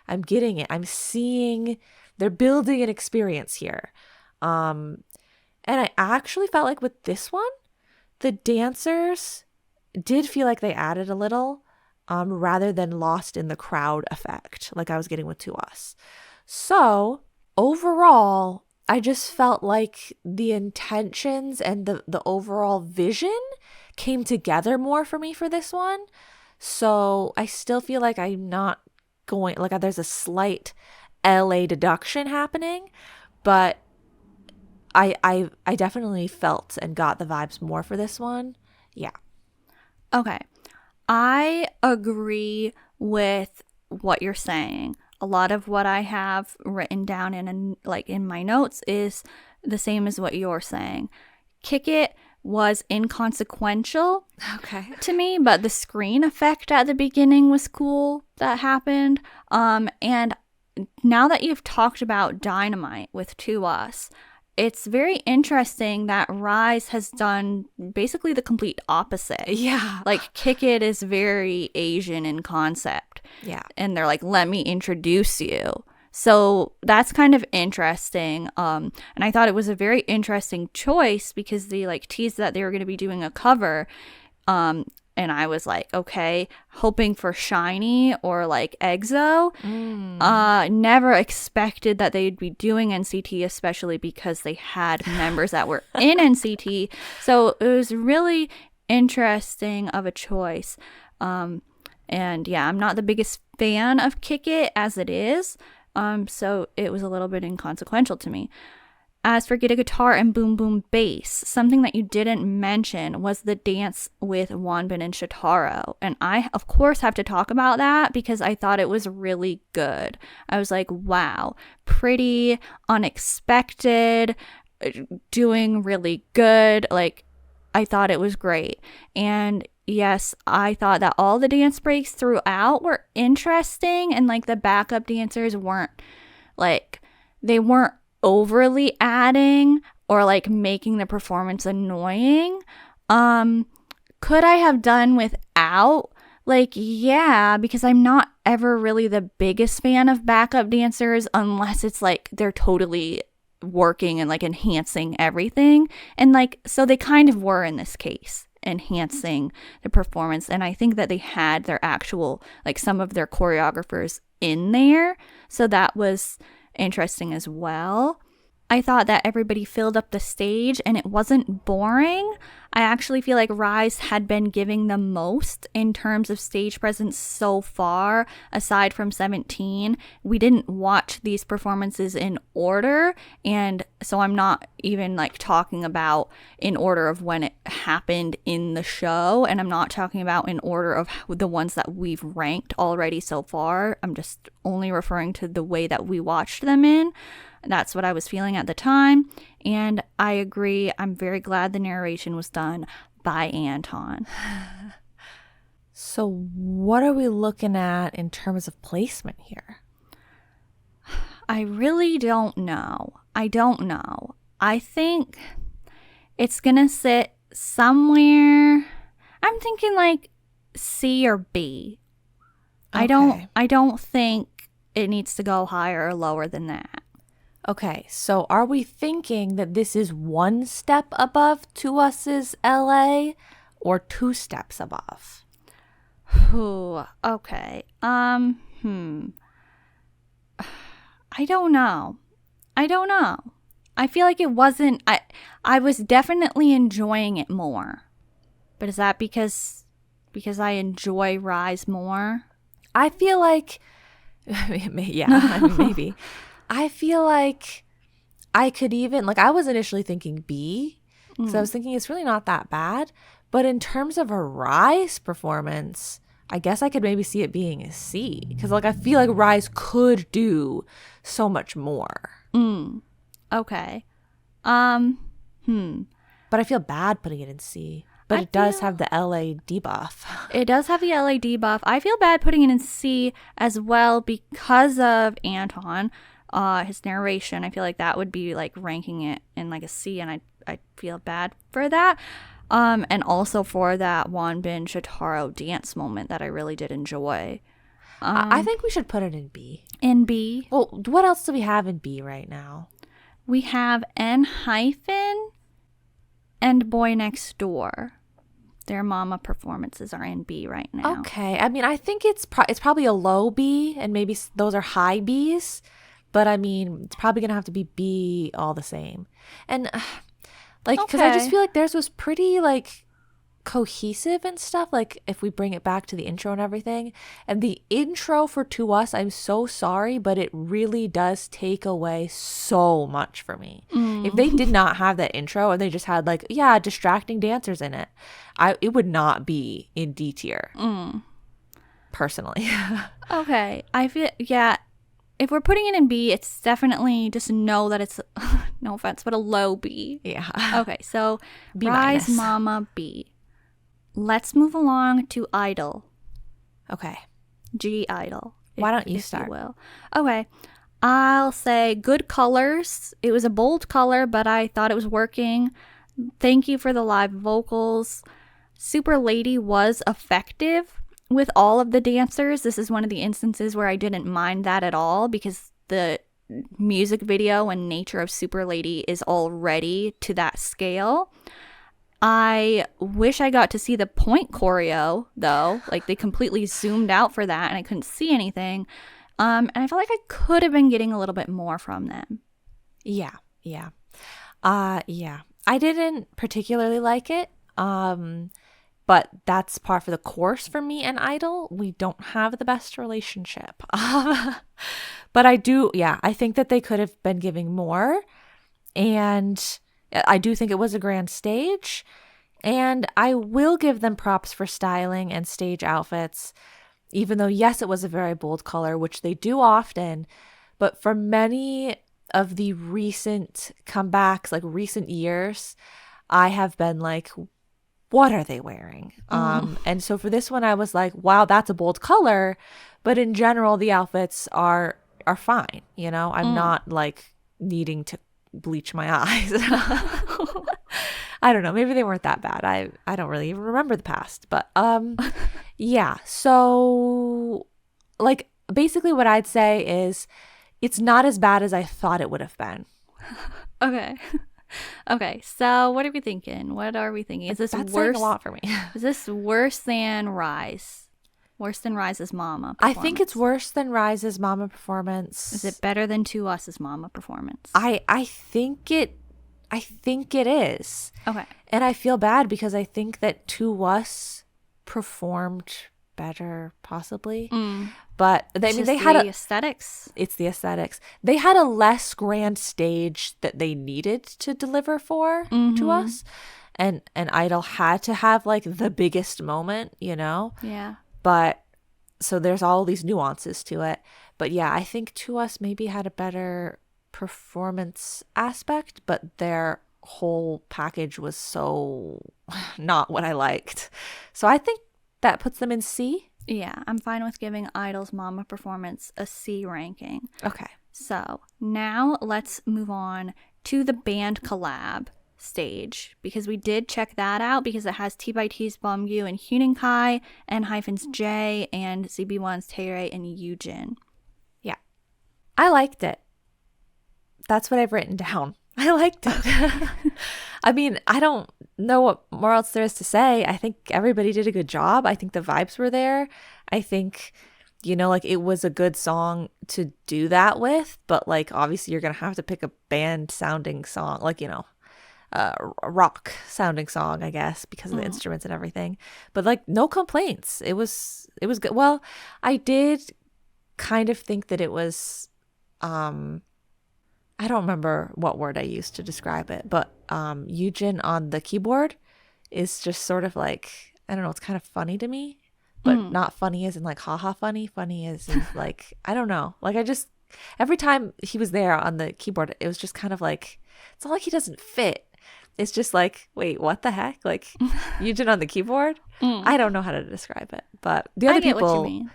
I'm getting it. I'm seeing they're building an experience here. And I actually felt like with this one, the dancers did feel like they added a little, rather than lost in the crowd effect like I was getting with To Us. So overall, I just felt like the intentions and the overall vision came together more for me for this one. So I still feel like I'm not going, like there's a slight LA deduction happening, but I definitely felt and got the vibes more for this one. Yeah. Okay. I agree with what you're saying. A lot of what I have written down in my notes is the same as what you're saying. Kick It was inconsequential to me, but the screen effect at the beginning was cool that happened. And now that you've talked about Dynamite with To Us, it's very interesting that RIIZE has done basically the complete opposite. Yeah. Like, Kick It is very Asian in concept. Yeah. And they're like, let me introduce you. So that's kind of interesting. And I thought it was a very interesting choice because they like teased that they were going to be doing a cover. And I was like, okay, hoping for Shiny or like EXO. Never expected that they'd be doing NCT, especially because they had members that were in NCT. So it was really interesting of a choice. And yeah, I'm not the biggest fan of Kick It as it is. So it was a little bit inconsequential to me. As for Get a Guitar and Boom Boom Bass, something that you didn't mention was the dance with Wonbin and Shotaro. And I, of course, have to talk about that because I thought it was really good. I was like, wow, pretty, unexpected, doing really good. Like, I thought it was great. And yes, I thought that all the dance breaks throughout were interesting, and like the backup dancers weren't like, they weren't overly adding or like making the performance annoying. Could I have done without? Like, yeah, because I'm not ever really the biggest fan of backup dancers unless it's like they're totally working and like enhancing everything. And like, so they kind of were in this case, enhancing the performance. And I think that they had their actual, like some of their choreographers in there. So that was interesting as well. I thought that everybody filled up the stage and it wasn't boring. I actually feel like RIIZE had been giving the most in terms of stage presence so far, aside from 17. We didn't watch these performances in order, and so I'm not even like talking about in order of when it happened in the show, and I'm not talking about in order of the ones that we've ranked already so far. I'm just only referring to the way that we watched them in. That's what I was feeling at the time. And I agree. I'm very glad the narration was done by Anton. So what are we looking at in terms of placement here? I really don't know. I think it's going to sit somewhere. I'm thinking like C or B. Okay. I don't think it needs to go higher or lower than that. Okay, so are we thinking that this is one step above To Us's LA or two steps above? Ooh, okay. I don't know. I feel like it wasn't I was definitely enjoying it more. But is that because I enjoy RIIZE more? I feel like yeah, maybe. I feel like I could even, like, I was initially thinking B, because I was thinking it's really not that bad. But in terms of a RIIZE performance, I guess I could maybe see it being a C, because, like, I feel like RIIZE could do so much more. Okay. But I feel bad putting it in C. But it does have the LA debuff. It does have the LA debuff. I feel bad putting it in C as well because of Anton. His narration, I feel like that would be like ranking it in like a C, and I feel bad for that. And also for that Wonbin Shotaro dance moment that I really did enjoy. I think we should put it in B. In B, Well, what else do we have in B right now? we have ENHYPEN and BOYNEXTDOOR. Their MAMA performances are in B right now. Okay, I mean, I think it's probably a low B, and maybe those are high Bs. But I mean, it's probably gonna have to be B all the same. And like, because I just feel like theirs was pretty like cohesive and stuff. Like, if we bring it back to the intro and everything, and the intro for To Us, I'm so sorry, but it really does take away so much for me. If they did not have that intro and they just had like, yeah, distracting dancers in it, it would not be in D tier. Personally. Okay, I feel, yeah. If we're putting it in B, it's definitely just know that it's, no offense, but a low B. Yeah. Okay, so B RIIZE, minus. MAMA, B. Let's move along to I-DLE. Okay. G I-DLE. Why don't you if start? You will. Okay. I'll say good colors. It was a bold color, but I thought it was working. Thank you for the live vocals. Super Lady was effective with all of the dancers. This is one of the instances where I didn't mind that at all because the music video and nature of Super Lady is already to that scale. I wish I got to see the point choreo though. Like they completely zoomed out for that and I couldn't see anything. And I felt like I could have been getting a little bit more from them. Yeah. I didn't particularly like it. But that's par for the course for me and I-DLE. We don't have the best relationship. But I think that they could have been giving more. And I do think it was a grand stage. And I will give them props for styling and stage outfits. Even though, yes, it was a very bold color, which they do often. But for many of the recent comebacks, like recent years, I have been like, what are they wearing? And so for this one, I was like, wow, that's a bold color. But in general, the outfits are fine. You know, I'm not like needing to bleach my eyes. I don't know. Maybe they weren't that bad. I don't really even remember the past. But yeah. So like basically what I'd say is it's not as bad as I thought it would have been. Okay, so what are we thinking? Is this That's worse? saying a lot for me. Is this worse than RIIZE? Worse than RIIZE's MAMA I performance? think it's worse than RIIZE's MAMA performance. Is it better than To Us's MAMA performance? I think it is. Okay. And I feel bad because I think that To Us performed better, possibly. But they had the aesthetics. It's the aesthetics. They had a less grand stage that they needed to deliver for To Us. And I-DLE had to have like the biggest moment, you know? Yeah. But so there's all these nuances to it. But yeah, I think To Us maybe had a better performance aspect, but their whole package was so not what I liked. So I think that puts them in C. Yeah, I'm fine with giving I-DLE's MAMA performance a C ranking. Okay. So now let's move on to the band collab stage, because we did check that out because it has T.BYT's Bumgyu and Huening Kai, ENHYPEN's J, and ZB1's Taeray and Yoojin. Yeah. I liked it. That's what I've written down. I liked it. I mean, I don't know what more else there is to say. I think everybody did a good job. I think the vibes were there. I think, you know, like it was a good song to do that with, but like obviously you're going to have to pick a band sounding song, like, you know, a rock sounding song, I guess, because of the instruments and everything. But like no complaints. It was good. Well, I did kind of think that it was I don't remember what word I used to describe it, but Yoojin on the keyboard is just sort of like, I don't know, it's kind of funny to me, but not funny as in like haha funny. Funny as in like, I don't know. Like I just, every time he was there on the keyboard, it was just kind of like, it's not like he doesn't fit. It's just like, wait, what the heck? Like Yoojin on the keyboard? I don't know how to describe it, but the other get people, what you mean.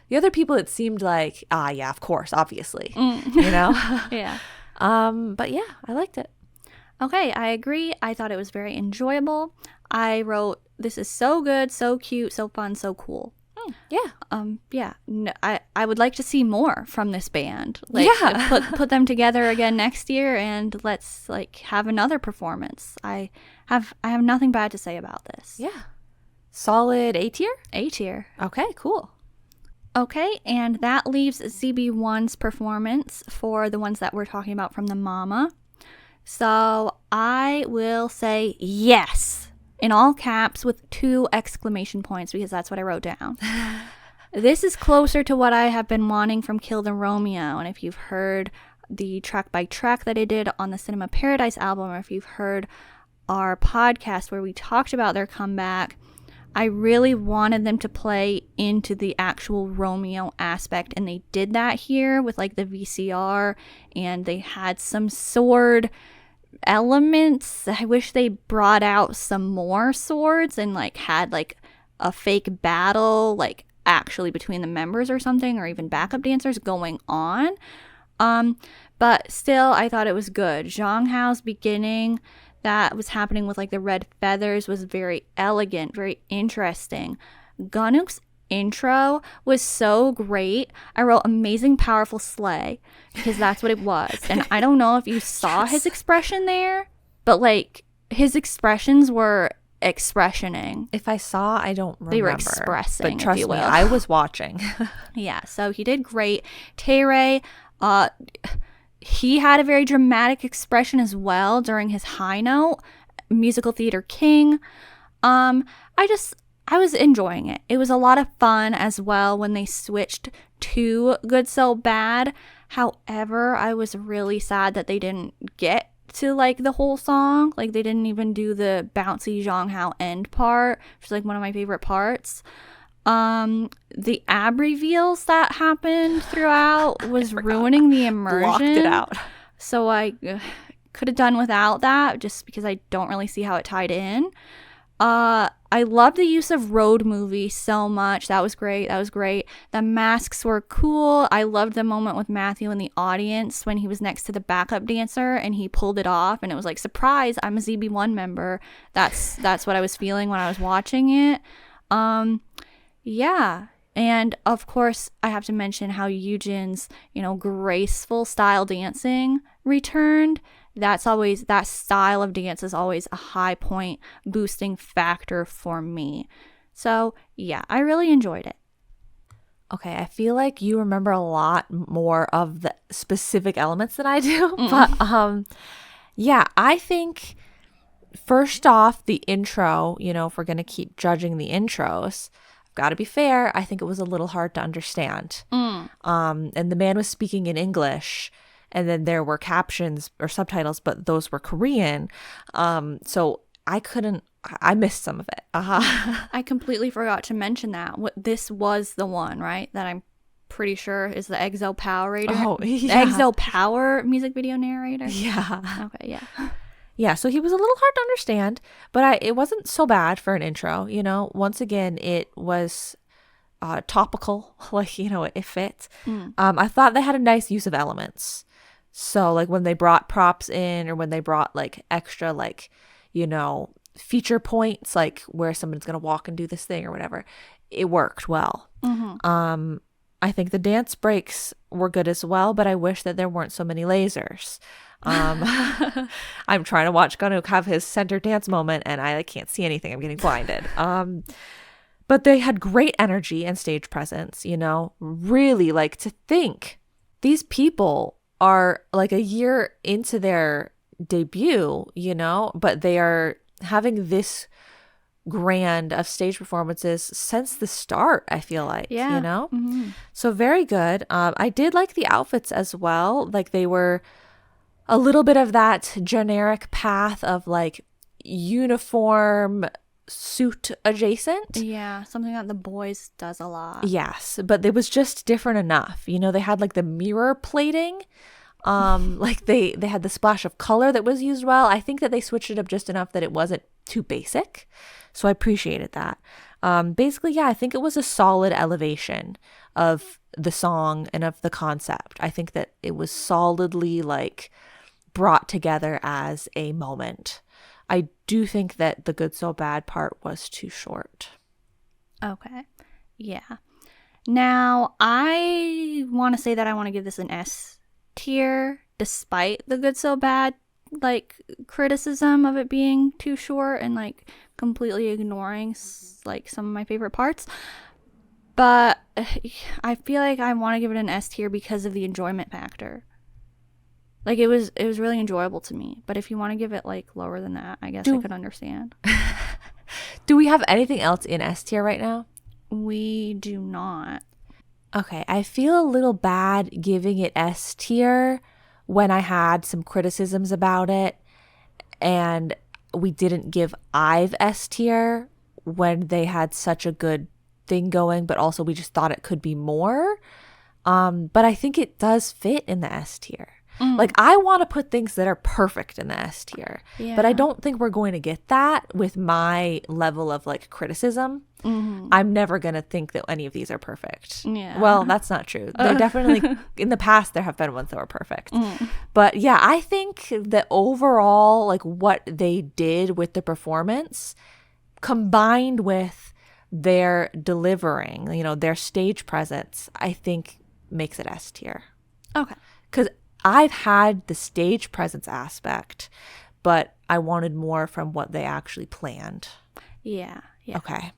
it seemed like, yeah, of course, obviously, you know? Yeah. But yeah, I liked it. Okay, I agree. I thought it was very enjoyable. I wrote, this is so good, so cute, so fun, so cool. Yeah. Yeah. No, I would like to see more from this band. Like, Yeah. put them together again next year, and let's like have another performance. I have nothing bad to say about this. Yeah. Solid A tier? A tier. Okay, cool. Okay, and that leaves ZB1's performance for the ones that we're talking about from the MAMA. So I will say yes, in all caps with 2 exclamation points, because that's what I wrote down. This is closer to what I have been wanting from Kill the Romeo. And if you've heard the track by track that I did on the Cinema Paradise album, or if you've heard our podcast where we talked about their comeback, I really wanted them to play into the actual Romeo aspect, and they did that here with like the VCR, and they had some sword elements. I wish they brought out some more swords and like had like a fake battle like actually between the members or something, or even backup dancers going on. But still, I thought it was good. Zhang Hao's beginning that was happening with like the red feathers was very elegant, very interesting. Gunuk's intro was so great. I wrote amazing, powerful slay, because that's what it was. And I don't know if you saw his expression there, but like his expressions were expressioning. If I saw, I don't remember. They were expressing, but trust if you me, will. I was watching. Yeah, so he did great. Taeray, he had a very dramatic expression as well during his high note. Musical theater king. I was enjoying it. It was a lot of fun as well when they switched to Good So Bad. However, I was really sad that they didn't get to like the whole song. Like they didn't even do the bouncy Zhang Hao end part, which is like one of my favorite parts. The ab reveals that happened throughout was ruining the immersion. Blocked it out. So I could have done without that, just because I don't really see how it tied in. I loved the use of road movie so much. That was great. The masks were cool. I loved the moment with Matthew in the audience when he was next to the backup dancer and he pulled it off, and it was like, surprise, I'm a ZB1 member. That's what I was feeling when I was watching it. Yeah. And of course, I have to mention how Yoojin's, graceful style dancing returned. That style of dance is always a high point boosting factor for me. So yeah, I really enjoyed it. Okay, I feel like you remember a lot more of the specific elements than I do. But yeah, I think first off, the intro, if we're going to keep judging the intros, I've got to be fair, I think it was a little hard to understand. And the man was speaking in English, and then there were captions or subtitles, but those were Korean. So I missed some of it. I completely forgot to mention that. This was the one, right? That I'm pretty sure is the EXO Power Rater. Oh, yeah. EXO Power music video narrator. Yeah. Okay, yeah. Yeah, so he was a little hard to understand, but it wasn't so bad for an intro. Once again, it was topical, like, it fit. I thought they had a nice use of elements. So, like, when they brought props in, or when they brought, like, extra, like, feature points, like where someone's going to walk and do this thing or whatever, it worked well. I think the dance breaks were good as well, but I wish that there weren't so many lasers. I'm trying to watch Ganuk have his center dance moment, and I can't see anything. I'm getting blinded. But they had great energy and stage presence, really, like, to think these people are like a year into their debut, but they are having this grand of stage performances since the start, I feel like. So very good. I did like the outfits as well. Like, they were a little bit of that generic path of, like, uniform suit adjacent. Yeah, something that the boys does a lot. Yes, but it was just different enough. They had, like, the mirror plating. Like, they had the splash of color that was used well. I think that they switched it up just enough that it wasn't too basic. So I appreciated that. Basically, yeah, I think it was a solid elevation of the song and of the concept. I think that it was solidly, like, brought together as a moment. I do think that the good so bad part was too short. Okay. Yeah. Now, I want to say that I want to give this an S tier, despite the good so bad, like, criticism of it being too short and, like, completely ignoring, like, some of my favorite parts. But I feel like I want to give it an S tier because of the enjoyment factor. Like, it was really enjoyable to me. But if you want to give it, like, lower than that, I guess I could understand. Do we have anything else in S tier right now? We do not. Okay, I feel a little bad giving it S tier when I had some criticisms about it, and we didn't give IVE S tier when they had such a good thing going, but also we just thought it could be more. But I think it does fit in the S tier. Like, I want to put things that are perfect in the S tier, but I don't think we're going to get that with my level of, like, criticism. I'm never going to think that any of these are perfect. Yeah. Well, that's not true. They're definitely, in the past, there have been ones that were perfect. But yeah, I think that overall, like, what they did with the performance combined with their delivering, their stage presence, I think makes it S tier. Okay. Because I've had the stage presence aspect, but I wanted more from what they actually planned. Yeah. Okay.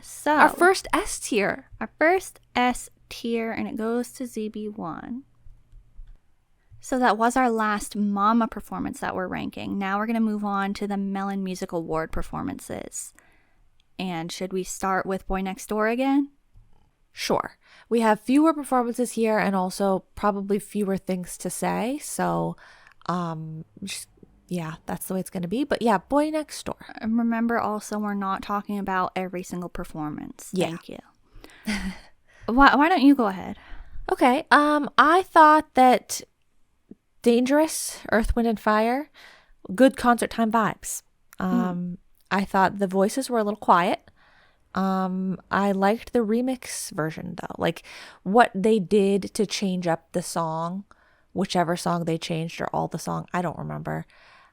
So our first S tier. Our first S tier, and it goes to ZB1. So that was our last MAMA performance that we're ranking. Now we're going to move on to the Melon Music Award performances. And should we start with Boy Next Door again? Sure. We have fewer performances here and also probably fewer things to say. So, yeah, that's the way it's going to be. But yeah, Boy Next Door. And remember also, we're not talking about every single performance. Yeah. Thank you. Why don't you go ahead? Okay. I thought that Dangerous, Earth, Wind, and Fire, good concert time vibes. I thought the voices were a little quiet. I liked the remix version though. Like, what they did to change up the song, whichever song they changed or all the song, I don't remember.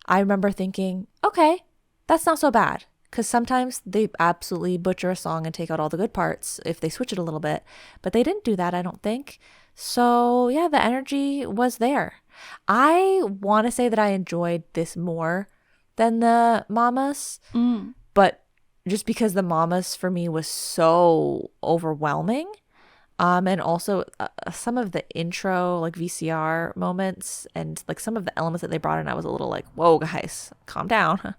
I remember thinking, okay, that's not so bad. Because sometimes they absolutely butcher a song and take out all the good parts if they switch it a little bit. But they didn't do that, I don't think. So yeah, the energy was there. I want to say that I enjoyed this more than the Mamas. But just because the mamas for me was so overwhelming. And also some of the intro, like VCR moments and like some of the elements that they brought in, I was a little like, whoa, guys, calm down.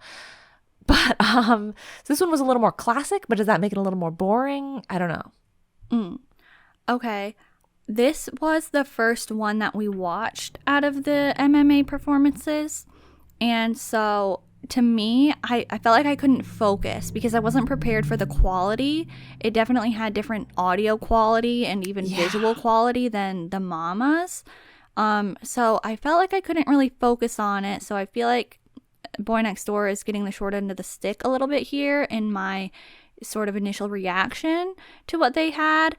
But so this one was a little more classic, but does that make it a little more boring? I don't know. Okay. This was the first one that we watched out of the MMA performances. And so to me, I felt like I couldn't focus because I wasn't prepared for the quality. It definitely had different audio quality and even visual quality than the mamas. So I felt like I couldn't really focus on it. So I feel like Boy Next Door is getting the short end of the stick a little bit here in my sort of initial reaction to what they had.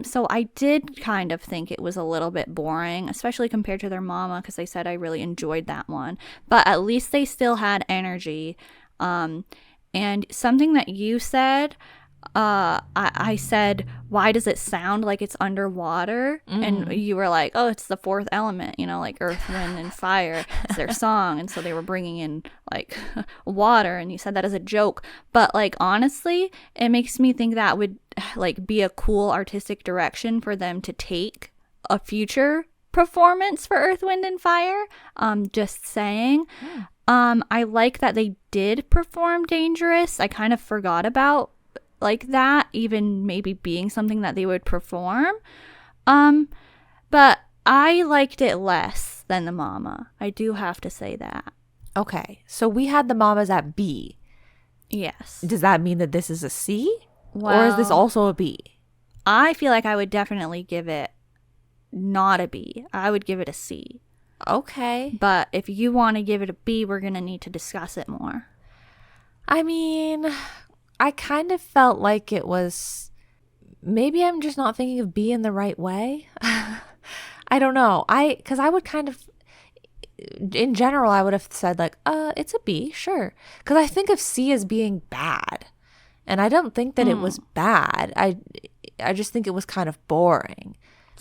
So I did kind of think it was a little bit boring, especially compared to their mama, because they said I really enjoyed that one. But at least they still had energy. And something that you said, I said, why does it sound like it's underwater? And you were like, oh, it's the fourth element, you know, like earth, wind, and fire. It's their song. And so they were bringing in like water. And you said that as a joke. But like, honestly, it makes me think that would like be a cool artistic direction for them to take a future performance for earth, wind, and fire. Just saying. I like that they did perform Dangerous. I kind of forgot about like that even maybe being something that they would perform. But I liked it less than the mama. I do have to say that. Okay, so we had the mamas at B. Yes. Does that mean that this is a C? Well, or is this also a B? I feel like I would definitely give it not a B. I would give it a C. Okay. But if you want to give it a B, we're going to need to discuss it more. I mean, I kind of felt like it was, maybe I'm just not thinking of B in the right way. I don't know. Because I would kind of, in general, I would have said like, it's a B, sure. Because I think of C as being bad. And I don't think that it was bad. I just think it was kind of boring.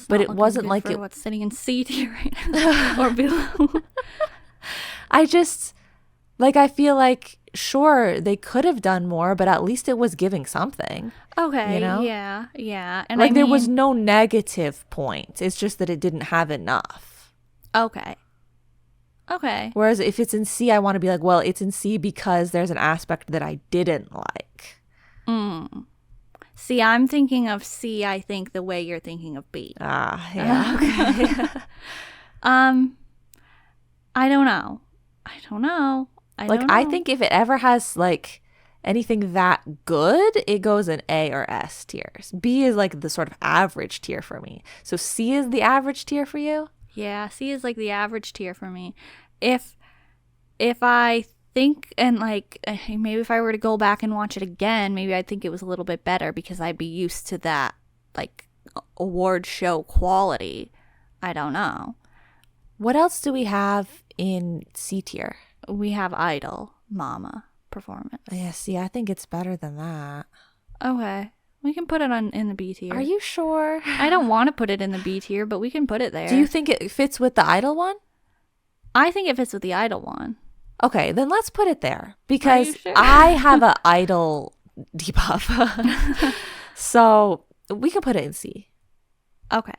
But it wasn't like it. What's sitting in C tier right now or below. I just, like, I feel like, sure, they could have done more, but at least it was giving something. Okay. You know? Yeah. And like, there was no negative point. It's just that it didn't have enough. Okay. Whereas if it's in C, I want to be like, well, it's in C because there's an aspect that I didn't like. See, I'm thinking of C, I think, the way you're thinking of B. Yeah. Okay. I don't know. I think if it ever has, like, anything that good, it goes in A or S tiers. B is, like, the sort of average tier for me. So C is the average tier for you? Yeah, C is, like, the average tier for me. If I think, and like maybe if I were to go back and watch it again, maybe I'd think it was a little bit better because I'd be used to that like award show quality. I don't know. What else do we have in C tier? We have I-DLE Mama performance. Yeah, see, I think it's better than that. Okay. We can put it in the B tier. Are you sure? I don't want to put it in the B tier, but we can put it there. Do you think it fits with the I-DLE one? I think it fits with the I-DLE one. Okay, then let's put it there because sure? I have an I-DLE debuff. So we can put it in C. Okay.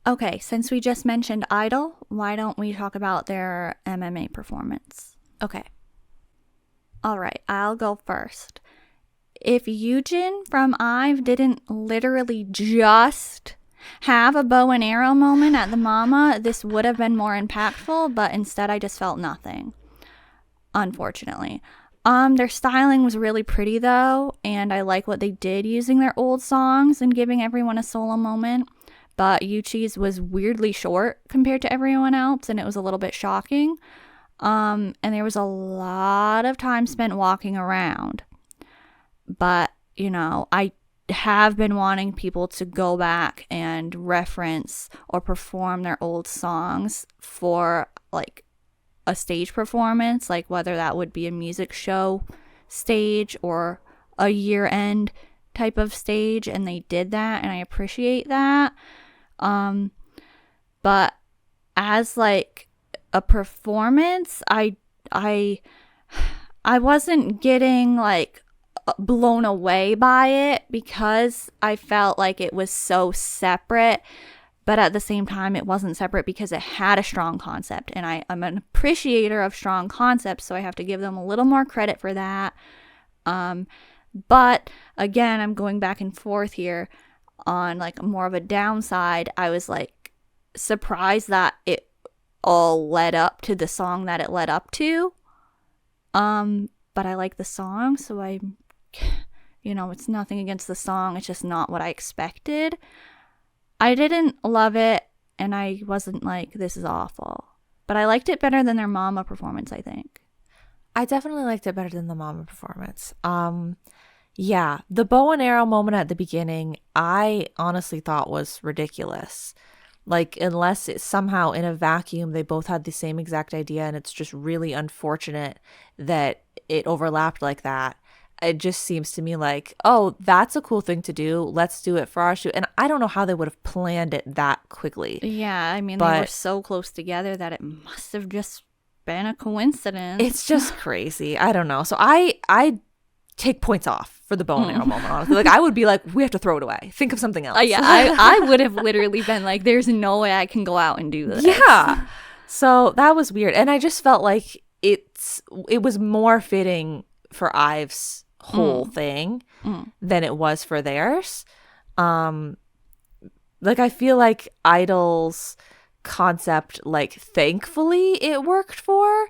Okay, since we just mentioned I-DLE, why don't we talk about their MMA performance? Okay. All right, I'll go first. If Yujin from IVE didn't literally just have a bow and arrow moment at the mama, this would have been more impactful, but instead I just felt nothing, unfortunately. Their styling was really pretty though, and I like what they did using their old songs and giving everyone a solo moment, but Yuchi's was weirdly short compared to everyone else, and it was a little bit shocking. And there was a lot of time spent walking around, but you know, I have been wanting people to go back and reference or perform their old songs for like a stage performance, like whether that would be a music show stage or a year-end type of stage, and they did that, and I appreciate that. But as like a performance, I I wasn't getting like blown away by it because I felt like it was so separate, but at the same time it wasn't separate because it had a strong concept, and I'm an appreciator of strong concepts, so I have to give them a little more credit for that. But again, I'm going back and forth here on like more of a downside. I was like surprised that it all led up to the song that it led up to. But I like the song, so it's nothing against the song. It's just not what I expected. I didn't love it, and I wasn't like, this is awful. But I liked it better than their MAMA performance, I think. I definitely liked it better than the MAMA performance. Yeah, the bow and arrow moment at the beginning, I honestly thought was ridiculous. Like, unless it's somehow in a vacuum, they both had the same exact idea, and it's just really unfortunate that it overlapped like that. It just seems to me like, oh, that's a cool thing to do. Let's do it for our shoot. And I don't know how they would have planned it that quickly. Yeah, I mean, they were so close together that it must have just been a coincidence. It's just crazy. I don't know. So I take points off for the bow and arrow moment, honestly. Like, I would be like, we have to throw it away. Think of something else. Yeah, I would have literally been like, there's no way I can go out and do this. Yeah. So that was weird. And I just felt like it was more fitting for IVE's whole thing than it was for theirs. Like, I feel like I-DLE's concept, like, thankfully it worked for,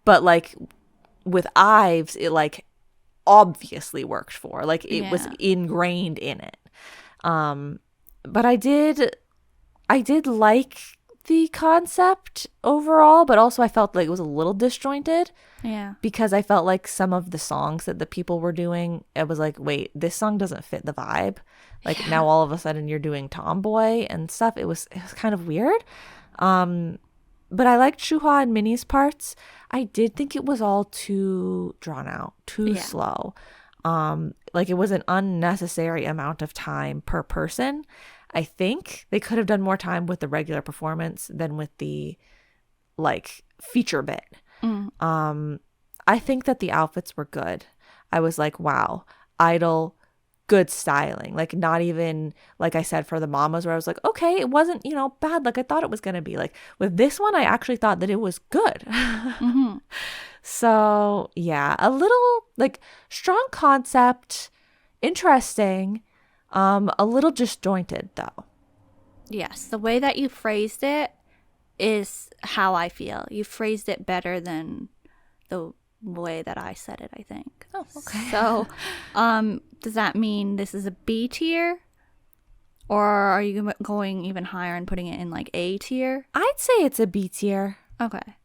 but like with IVE's, it like obviously worked for, like it was ingrained in it. But I did like the concept overall, but also I felt like it was a little disjointed. Yeah. Because I felt like some of the songs that the people were doing, it was like, wait, this song doesn't fit the vibe. Like, now all of a sudden you're doing Tomboy and stuff. It was kind of weird. But I liked Shuhwa and Minnie's parts. I did think it was all too drawn out, too slow. Like, it was an unnecessary amount of time per person. I think they could have done more time with the regular performance than with the like feature bit. I think that the outfits were good. I was like, wow, I-DLE, good styling. Like, not even, like I said, for the mamas, where I was like, okay, it wasn't, bad like I thought it was going to be. Like, with this one, I actually thought that it was good. So, yeah, a little, like, strong concept, interesting, a little disjointed, though. Yes, the way that you phrased it is how I feel. You phrased it better than the way that I said it, I think. Oh, okay. So, does that mean this is a B tier? Or are you going even higher and putting it in like A tier? I'd say it's a B tier. Okay.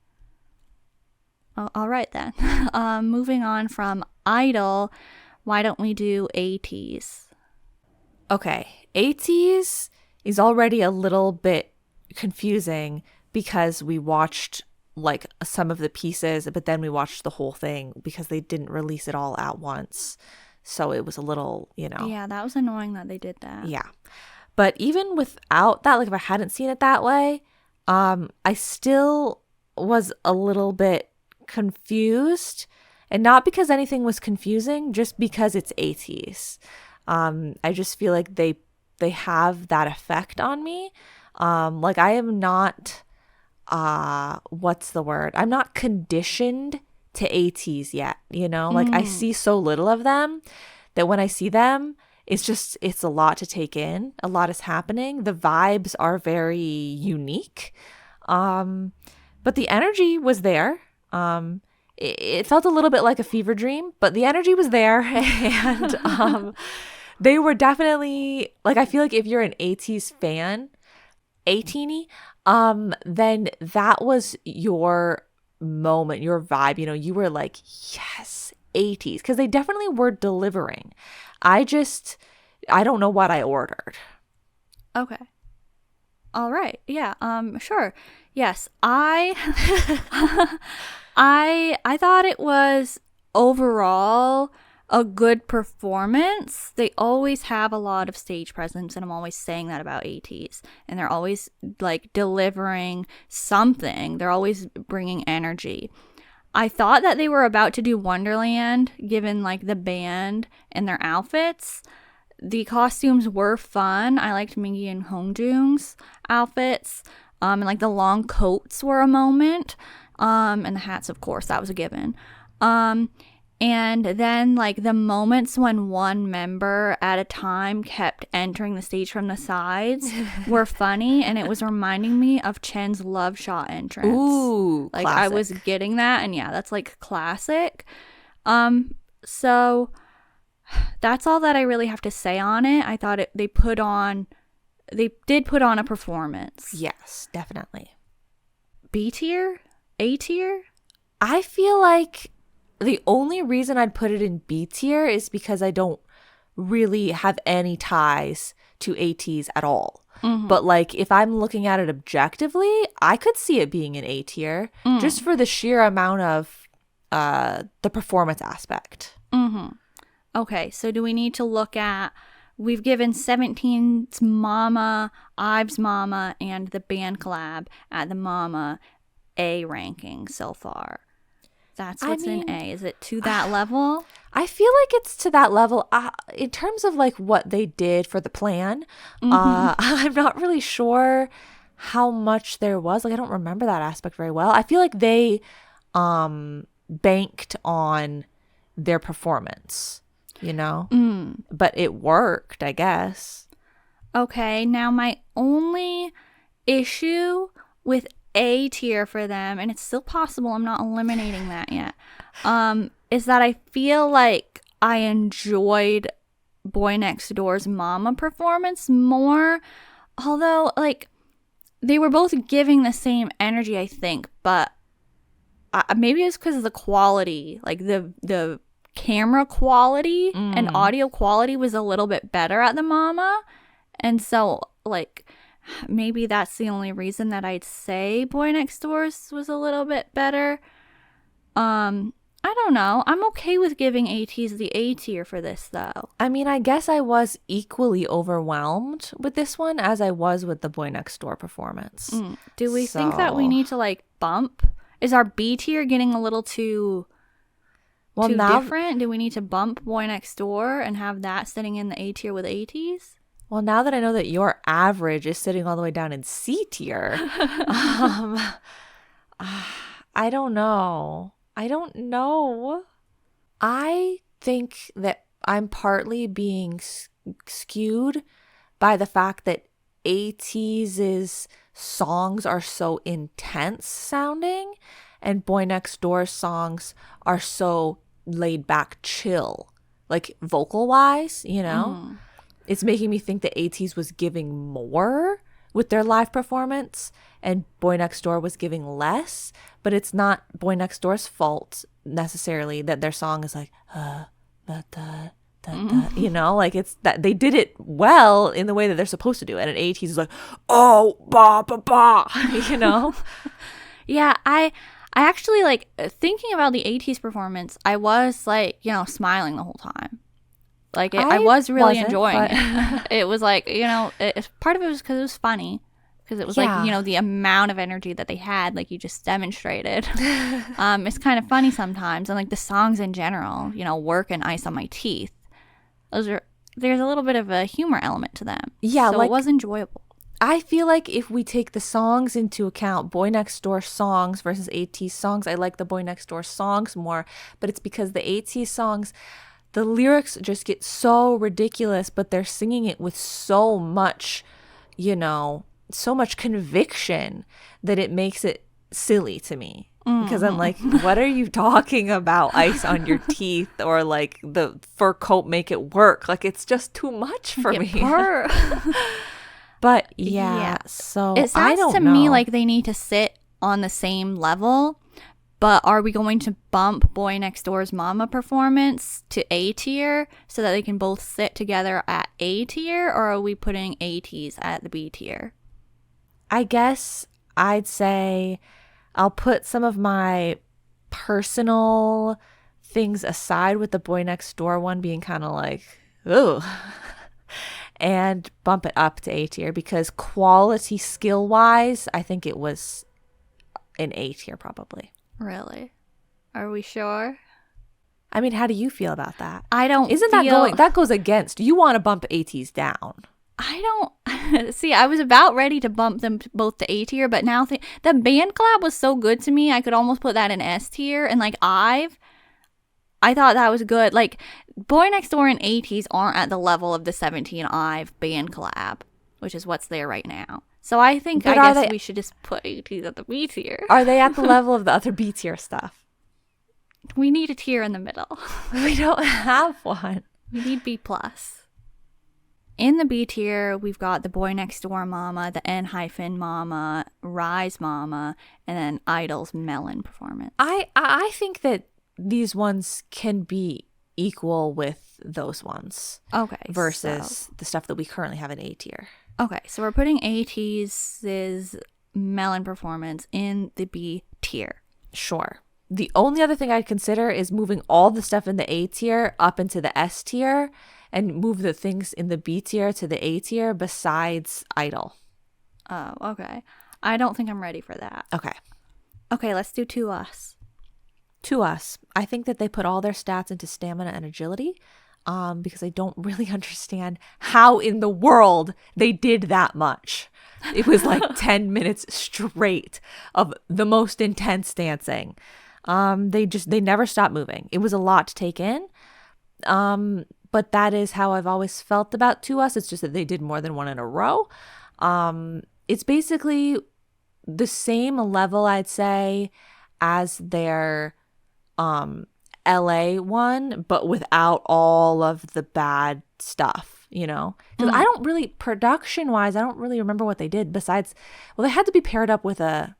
All right then. Moving on from I-DLE, why don't we do ATEEZ? Okay, ATEEZ is already a little bit confusing because we watched like some of the pieces, but then we watched the whole thing because they didn't release it all at once. So it was a little, Yeah, that was annoying that they did that. Yeah. But even without that, like if I hadn't seen it that way, I still was a little bit confused. And not because anything was confusing, just because it's ATEEZ. I just feel like they have that effect on me. Like, I am not, what's the word? I'm not conditioned to ATEEZ yet, Like, I see so little of them that when I see them, it's a lot to take in. A lot is happening. The vibes are very unique. But the energy was there. It felt a little bit like a fever dream, but the energy was there. And they were definitely, like, I feel like if you're an ATEEZ fan, A-teeny, then that was your moment, your vibe. You were like, yes, ATEEZ, because they definitely were delivering. I don't know what I ordered. Okay. All right. Yeah. Sure. Yes. I thought it was overall a good performance. They always have a lot of stage presence, and I'm always saying that about ATEEZ. And they're always like delivering something. They're always bringing energy. I thought that they were about to do Wonderland, given like the band and their outfits. The costumes were fun. I liked Mingi and Hongjoong's outfits. And like the long coats were a moment. And the hats, of course, that was a given. And then like the moments when one member at a time kept entering the stage from the sides were funny, and it was reminding me of Chen's Love Shot entrance. Ooh, like classic. I was getting that, and yeah, that's like classic. So that's all that I really have to say on it. I thought they did put on a performance. Yes, definitely. B tier? A tier? I feel like the only reason I'd put it in B tier is because I don't really have any ties to ATEEZ at all. Mm-hmm. But like if I'm looking at it objectively, I could see it being an A tier just for the sheer amount of the performance aspect. Mm-hmm. Okay, so do we need to look at, we've given 17's MAMA, IVE's MAMA, and the band collab at the MAMA A ranking so far. That's what's in A. Is it to that level? I feel like it's to that level. In terms of like what they did for the plan, I'm not really sure how much there was. Like I don't remember that aspect very well. I feel like they banked on their performance, you know? But it worked, I guess. Okay, now my only issue with A tier for them, and it's still possible, I'm not eliminating that yet, is that I feel like I enjoyed Boy Next Door's MAMA performance more, although like they were both giving the same energy, I think, but maybe it's because of the quality, like the camera quality and audio quality was a little bit better at the MAMA, and so like maybe that's the only reason that I'd say Boy Next Door's was a little bit better. I don't know. I'm okay with giving ATEEZ the A tier for this, though. I mean, I guess I was equally overwhelmed with this one as I was with the Boy Next Door performance. Do we think that we need to like bump? Is our B tier getting a little too different? Do we need to bump Boy Next Door and have that sitting in the A tier with ATEEZ? Well, now that I know that your average is sitting all the way down in C tier, I don't know. I think that I'm partly being skewed by the fact that ATEEZ's songs are so intense sounding and Boy Next Door's songs are so laid back chill, like vocal wise, you know? It's making me think that ATEEZ was giving more with their live performance and Boy Next Door was giving less, but it's not Boy Next Door's fault necessarily that their song is like you know, like it's that they did it well in the way that they're supposed to do it, and ATEEZ is like, oh ba ba ba, you know. Yeah, I actually like thinking about the ATEEZ performance, I was like, you know, smiling the whole time. Like I was really enjoying it. It was like, you know, part of it was because it was funny, because it was like, you know, the amount of energy that they had, like you just demonstrated. It's kind of funny sometimes, and like the songs in general, you know, Work and Ice on My Teeth. There's a little bit of a humor element to them. Yeah, so like, it was enjoyable. I feel like if we take the songs into account, Boy Next Door songs versus ATEEZ songs, I like the Boy Next Door songs more, but it's because the ATEEZ songs, the lyrics just get so ridiculous, but they're singing it with so much, you know, so much conviction that it makes it silly to me. Because I'm like, what are you talking about? Ice on your teeth, or like the fur coat make it work. Like it's just too much for me. But yeah, so it sounds to me like they need to sit on the same level. But are we going to bump Boy Next Door's MAMA performance to A tier so that they can both sit together at A tier, or are we putting ATEEZ at the B tier? I guess I'd say I'll put some of my personal things aside, with the Boy Next Door one being kind of like, ooh, and bump it up to A tier, because quality skill wise, I think it was an A tier probably. Really? Are we sure? I mean, how do you feel about that? I don't Isn't feel... that goes against, you want to bump ATEEZ down. I don't... See, I was about ready to bump them both to A tier, but now the band collab was so good to me, I could almost put that in S tier. And like I thought that was good. Like, Boy Next Door and ATEEZ aren't at the level of the 17 IVE band collab, which is what's there right now. So I think, guess we should just put ATEEZ at the B tier. Are they at the level of the other B tier stuff? We need a tier in the middle. We don't have one. We need B+. In the B tier, we've got the Boy Next Door MAMA, the ENHYPEN MAMA, RIIZE MAMA, and then I-DLE's Melon performance. I think that these ones can be equal with those ones. Okay. Versus the stuff that we currently have in A tier. Okay, so we're putting ATEEZ's Melon performance in the B tier. Sure. The only other thing I'd consider is moving all the stuff in the A tier up into the S tier and move the things in the B tier to the A tier besides I-DLE. Oh, okay. I don't think I'm ready for that. Okay. Okay, let's do To Us. To Us. I think that they put all their stats into stamina and agility because I don't really understand how in the world they did that much. It was like 10 minutes straight of the most intense dancing. They never stopped moving. It was a lot to take in. But that is how I've always felt about To Us. It's just that they did more than one in a row. It's basically the same level, I'd say, as their LA one, but without all of the bad stuff, you know? Because I don't really, production-wise, I don't really remember what they did besides, well, they had to be paired up with a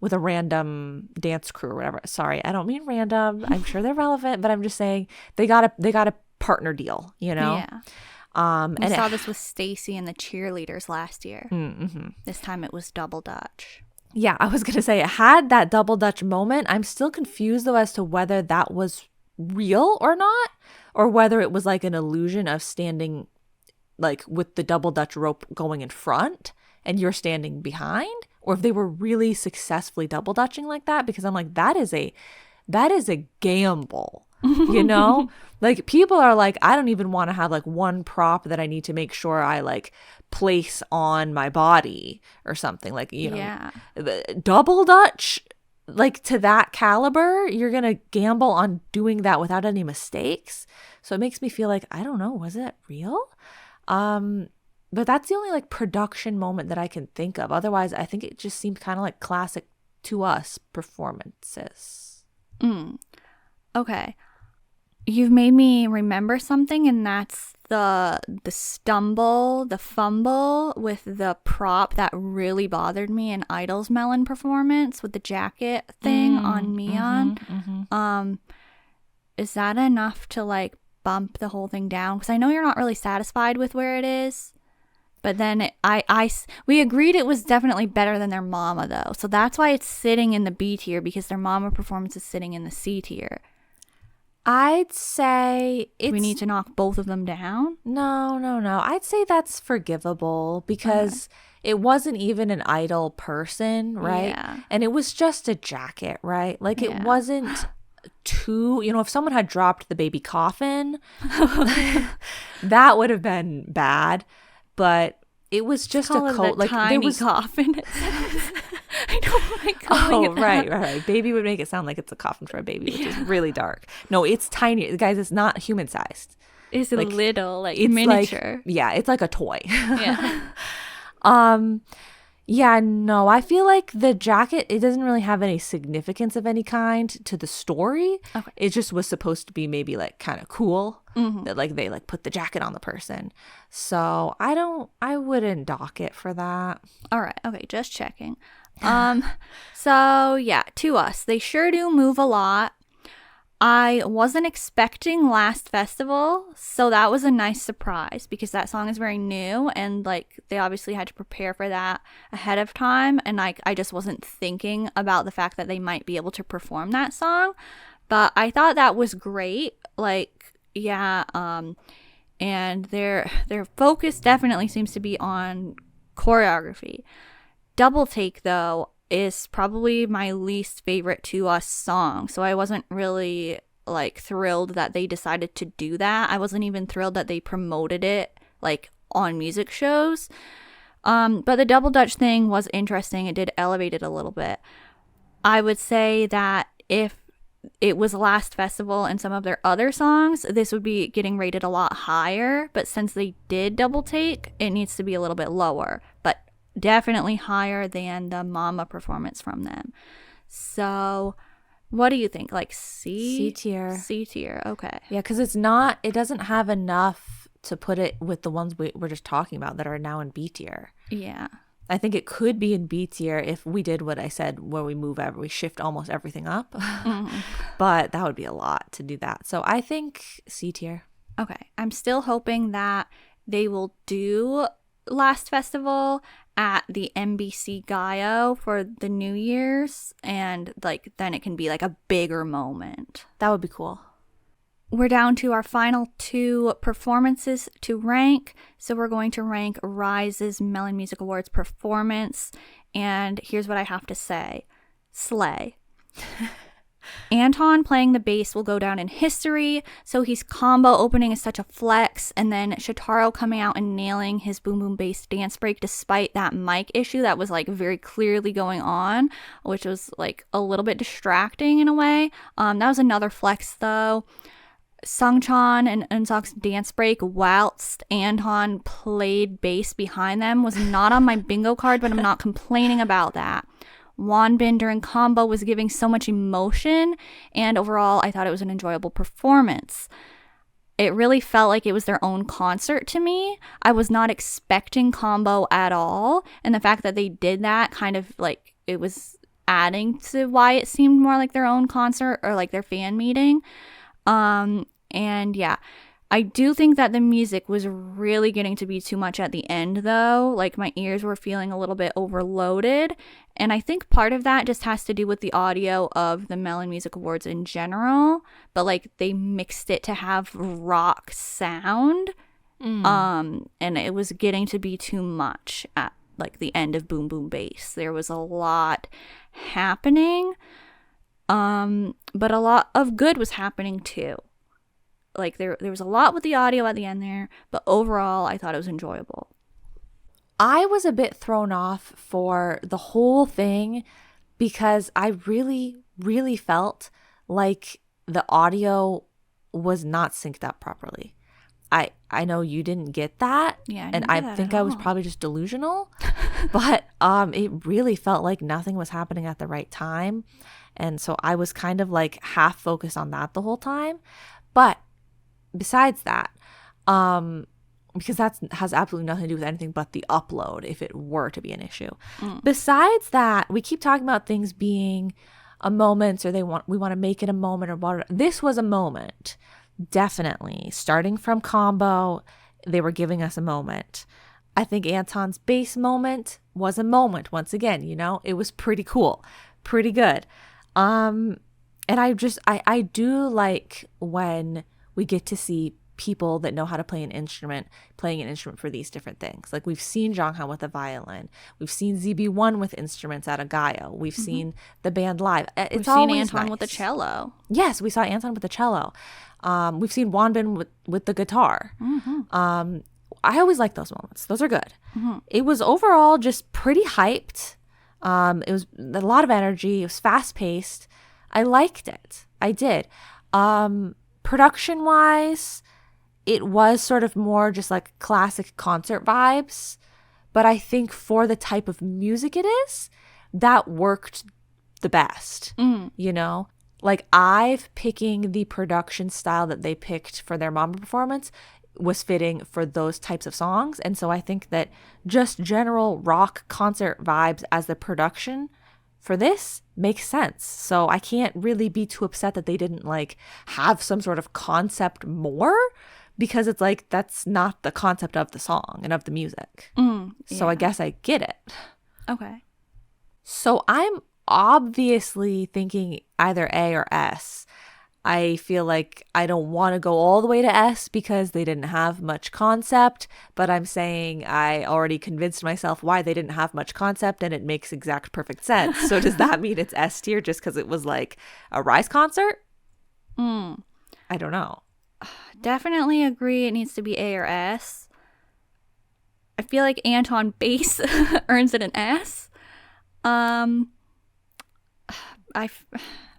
random dance crew or whatever. Sorry, I don't mean random. I'm sure they're relevant, but I'm just saying they got a partner deal, you know? Yeah. We saw this with Stacy and the cheerleaders last year. Mm-hmm. This time it was double dutch. Yeah, I was going to say it had that double dutch moment. I'm still confused though as to whether that was real or not, or whether it was like an illusion of standing like with the double dutch rope going in front and you're standing behind, or if they were really successfully double dutching like that, because I'm like, that is a gamble, you know? Like people are like, I don't even want to have like one prop that I need to make sure I like place on my body or something, like, you know, yeah. Double dutch, like to that caliber, you're going to gamble on doing that without any mistakes. So it makes me feel like, I don't know, was it real? But that's the only like production moment that I can think of. Otherwise, I think it just seemed kind of like classic To Us performances. Okay. You've made me remember something, and that's the fumble with the prop that really bothered me in I-DLE's Melon performance with the jacket thing on Mion. Is that enough to like bump the whole thing down? Because I know you're not really satisfied with where it is. But then we agreed it was definitely better than their MAMA, though. So that's why it's sitting in the B tier, because their MAMA performance is sitting in the C tier. I'd say we need to knock both of them down? No. I'd say that's forgivable because it wasn't even an I-DLE person, right? Yeah. And it was just a jacket, right? Like it wasn't too, you know, if someone had dropped the baby coffin, that would have been bad. But it was just a coat, like tiny there was coffin. I don't like calling it that. Right. Baby would make it sound like it's a coffin for a baby, which is really dark. No, it's tiny, guys. It's not human sized. It's like, little, like it's miniature. Like, it's like a toy. Yeah. Yeah, no, I feel like the jacket, it doesn't really have any significance of any kind to the story. Okay. It just was supposed to be maybe like kind of cool that like they like put the jacket on the person. So I wouldn't dock it for that. All right. Okay. Just checking. So yeah, To Us, they sure do move a lot. I wasn't expecting Last Festival, so that was a nice surprise because that song is very new and like they obviously had to prepare for that ahead of time, and like I just wasn't thinking about the fact that they might be able to perform that song. But I thought that was great. Like, yeah, and their focus definitely seems to be on choreography. Double Take, though, is probably my least favorite to us song. So I wasn't really like thrilled that they decided to do that. I wasn't even thrilled that they promoted it like on music shows. But the double dutch thing was interesting. It did elevate it a little bit. I would say that if it was last festival and some of their other songs, this would be getting rated a lot higher. But since they did double take, it needs to be a little bit lower. But definitely higher than the MAMA performance from them. So what do you think? Like C tier. C tier. Okay. Yeah, because it doesn't have enough to put it with the ones we're just talking about that are now in B tier. Yeah. I think it could be in B tier if we did what I said, where we shift almost everything up. Mm-hmm. But that would be a lot to do that. So I think C tier. Okay. I'm still hoping that they will do last festival at the NBC Gaio for the New Year's, and like then it can be like a bigger moment. That would be cool. We're down to our final 2 performances to rank. So we're going to rank RIIZE's Melon Music Awards performance. And here's what I have to say. Slay. Anton playing the bass will go down in history. So his combo opening is such a flex. And then Shotaro coming out and nailing his boom boom bass dance break despite that mic issue that was like very clearly going on, which was like a little bit distracting in a way. That was another flex though. Sungchan and Eunseok's dance break whilst Anton played bass behind them was not on my bingo card, but I'm not complaining about that. Wonbin during combo was giving so much emotion, and overall I thought it was an enjoyable performance. It really felt like it was their own concert to me. I was not expecting combo at all, and the fact that they did that kind of like it was adding to why it seemed more like their own concert or like their fan meeting. And yeah, I do think that the music was really getting to be too much at the end though. Like my ears were feeling a little bit overloaded. And I think part of that just has to do with the audio of the Melon Music Awards in general. But like they mixed it to have rock sound. And it was getting to be too much at like the end of Boom Boom Bass. There was a lot happening. But a lot of good was happening too. Like there was a lot with the audio at the end there, but overall I thought it was enjoyable. I was a bit thrown off for the whole thing because I really, really felt like the audio was not synced up properly. I know you didn't get that. Yeah, and I think I was probably just delusional, but it really felt like nothing was happening at the right time. And so I was kind of like half focused on that the whole time. But besides that, because that has absolutely nothing to do with anything but the upload if it were to be an issue. Besides that, we keep talking about things being a moment or we want to make it a moment or whatever. This was a moment, definitely. Starting from combo, they were giving us a moment. I think Anton's bass moment was a moment. Once again, it was pretty cool, pretty good. And I do like when we get to see people that know how to play an instrument playing an instrument for these different things. Like we've seen Jonghan with a violin. We've seen ZB1 with instruments at a Gaio. We've seen the band live. We've seen Anton with the cello. Yes, we saw Anton with the cello. We've seen Wonbin with the guitar. I always like those moments. Those are good. It was overall just pretty hyped. It was a lot of energy. It was fast paced. I liked it. I did. Production wise, it was sort of more just like classic concert vibes. But I think for the type of music it is, that worked the best. Like IVE picking the production style that they picked for their MAMA performance was fitting for those types of songs. And so I think that just general rock concert vibes as the production for this makes sense. So I can't really be too upset that they didn't like have some sort of concept more, because it's like that's not the concept of the song and of the music. So I guess I get it. Okay. So I'm obviously thinking either A or S. I feel like I don't want to go all the way to S because they didn't have much concept, but I'm saying I already convinced myself why they didn't have much concept, and it makes exact perfect sense. So does that mean it's S tier just because it was like a RIIZE concert? I don't know. Definitely agree it needs to be A or S. I feel like Anton Bass earns it an S.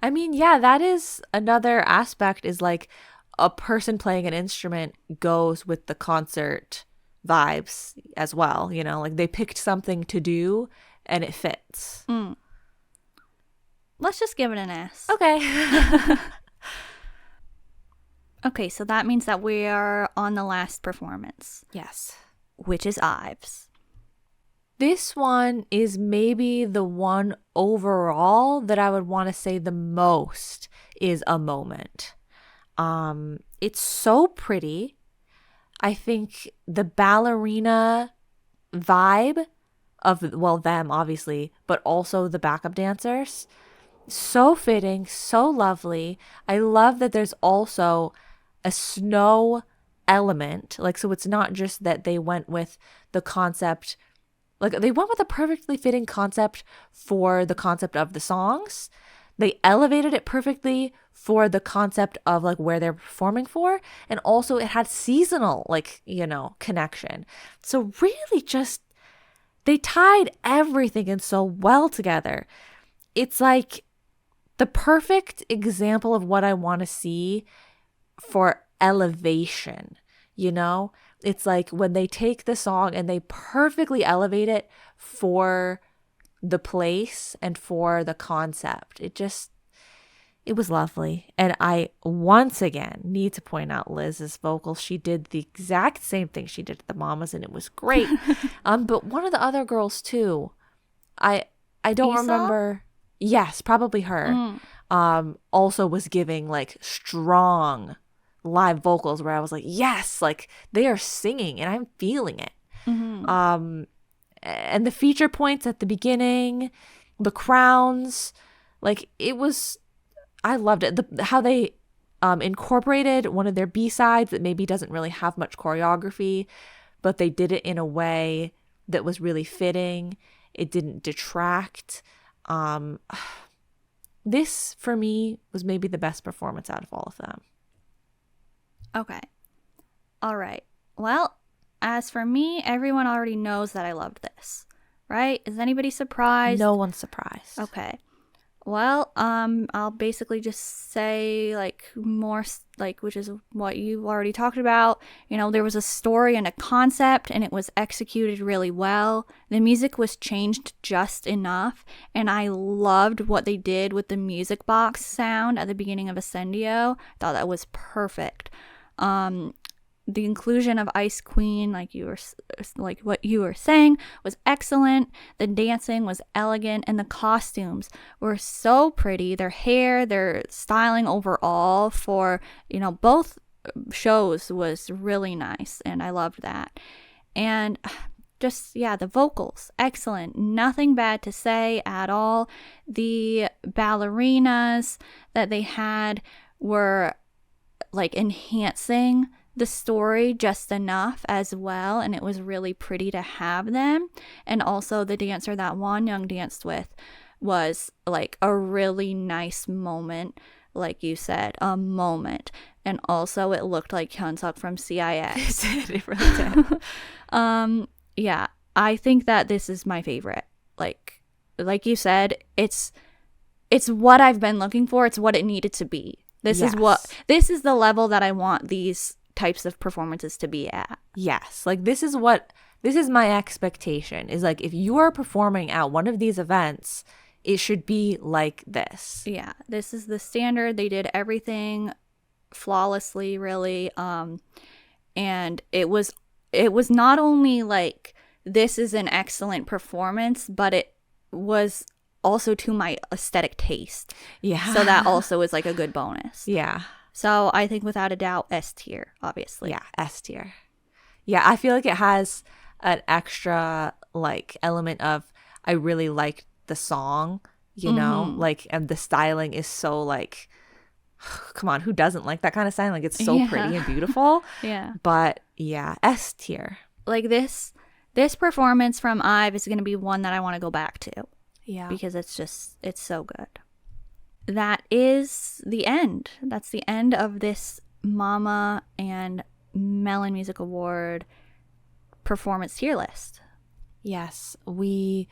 I mean, yeah, that is another aspect, is like a person playing an instrument goes with the concert vibes as well, you know, like they picked something to do and it fits. Let's just give it an S. Okay. Okay, so that means that we are on the last performance, Yes. which is IVE's. This one is maybe the one overall that I would want to say the most is a moment. It's so pretty. I think the ballerina vibe of, well, them obviously, but also the backup dancers, so fitting, so lovely. I love that there's also a snow element. Like, so it's not just that they went with the concept, like they went with a perfectly fitting concept for the concept of the songs. They elevated it perfectly for the concept of like where they're performing for. And also it had seasonal, like, you know, connection. So really just, they tied everything in so well together. It's like the perfect example of what I want to see for elevation, you know? It's like when they take the song and they perfectly elevate it for the place and for the concept. It was lovely. And I, once again, need to point out Liz's vocals. She did the exact same thing she did at the Mamas, and it was great. But one of the other girls too, I don't Esau? remember. Yes, probably her. Also was giving like strong live vocals where I was like, yes, like they are singing and I'm feeling it. And the feature points at the beginning, the crowns, like it was, I loved it. How they incorporated one of their B-sides that maybe doesn't really have much choreography, but they did it in a way that was really fitting. It didn't detract. This for me was maybe the best performance out of all of them. Okay. All right. Well, as for me, everyone already knows that I loved this, right? Is anybody surprised? No one's surprised. Okay. Well, I'll basically just say like more like, which is what you already talked about. You know, there was a story and a concept and it was executed really well. The music was changed just enough, and I loved what they did with the music box sound at the beginning of Ascendio. I thought that was perfect. The inclusion of Ice Queen, like what you were saying, was excellent. The dancing was elegant, and the costumes were so pretty. Their hair, their styling overall for, you know, both shows was really nice, and I loved that. And just, yeah, the vocals, excellent. Nothing bad to say at all. The ballerinas that they had were like enhancing the story just enough as well, and it was really pretty to have them. And also the dancer that Won Young danced with was like a really nice moment, like you said, a moment. And also it looked like Hyunsuk from CIX. It really did. Yeah, I think that this is my favorite. Like you said, it's what I've been looking for. It's what it needed to be. This is the level that I want these types of performances to be at. Yes, like this is my expectation, is like if you are performing at one of these events, it should be like this. Yeah, this is the standard. They did everything flawlessly, really. And it was not only like this is an excellent performance, but it was also to my aesthetic taste. Yeah. So that also is like a good bonus. Yeah. So I think without a doubt, S tier, obviously. Yeah, S tier. Yeah, I feel like it has an extra like element of, I really liked the song, you know, like, and the styling is so like Come on, who doesn't like that kind of sign? Like, it's so pretty and beautiful. Yeah. But yeah, S tier. Like this performance from IVE is going to be one that I want to go back to. Yeah. Because it's so good. That is the end. That's the end of this MAMA and Melon Music Award performance tier list. Yes, we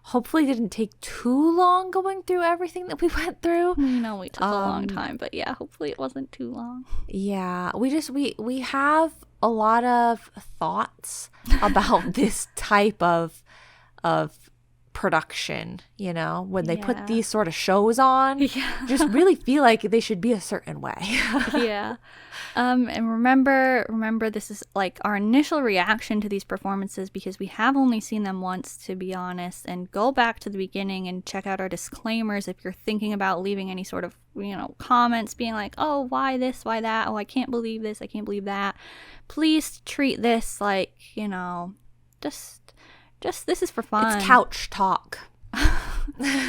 hopefully didn't take too long going through everything that we went through. We took a long time, but yeah, hopefully it wasn't too long. Yeah, we have a lot of thoughts about this type of production, when they put these sort of shows on. Yeah. Just really feel like they should be a certain way. Yeah. And remember this is like our initial reaction to these performances because we have only seen them once, to be honest, and go back to the beginning and check out our disclaimers if you're thinking about leaving any sort of, comments being like, oh, why this, why that, oh, I can't believe this, I can't believe that. Please treat this like, just this is for fun. It's couch talk.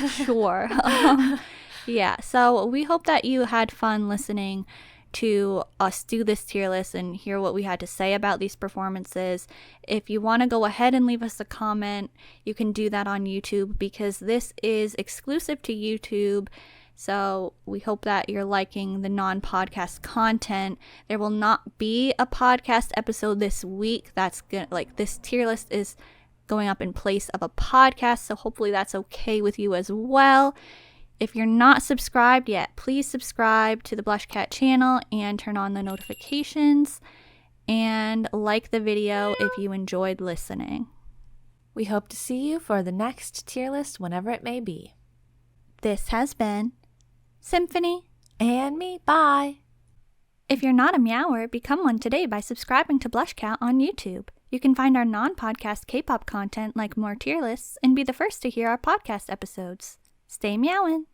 Sure. Yeah, so we hope that you had fun listening to us do this tier list and hear what we had to say about these performances. If you want to go ahead and leave us a comment, you can do that on YouTube because this is exclusive to YouTube. So we hope that you're liking the non-podcast content. There will not be a podcast episode this week. That's good. Like, this tier list is going up in place of a podcast, so hopefully that's okay with you as well. If you're not subscribed yet, please subscribe to the BlushCat channel and turn on the notifications and like the video if you enjoyed listening. We hope to see you for the next tier list whenever it may be. This has been Symphony and me. Bye. If you're not a Meower, become one today by subscribing to BlushCat on YouTube. You can find our non-podcast K-pop content like more tier lists and be the first to hear our podcast episodes. Stay meowing!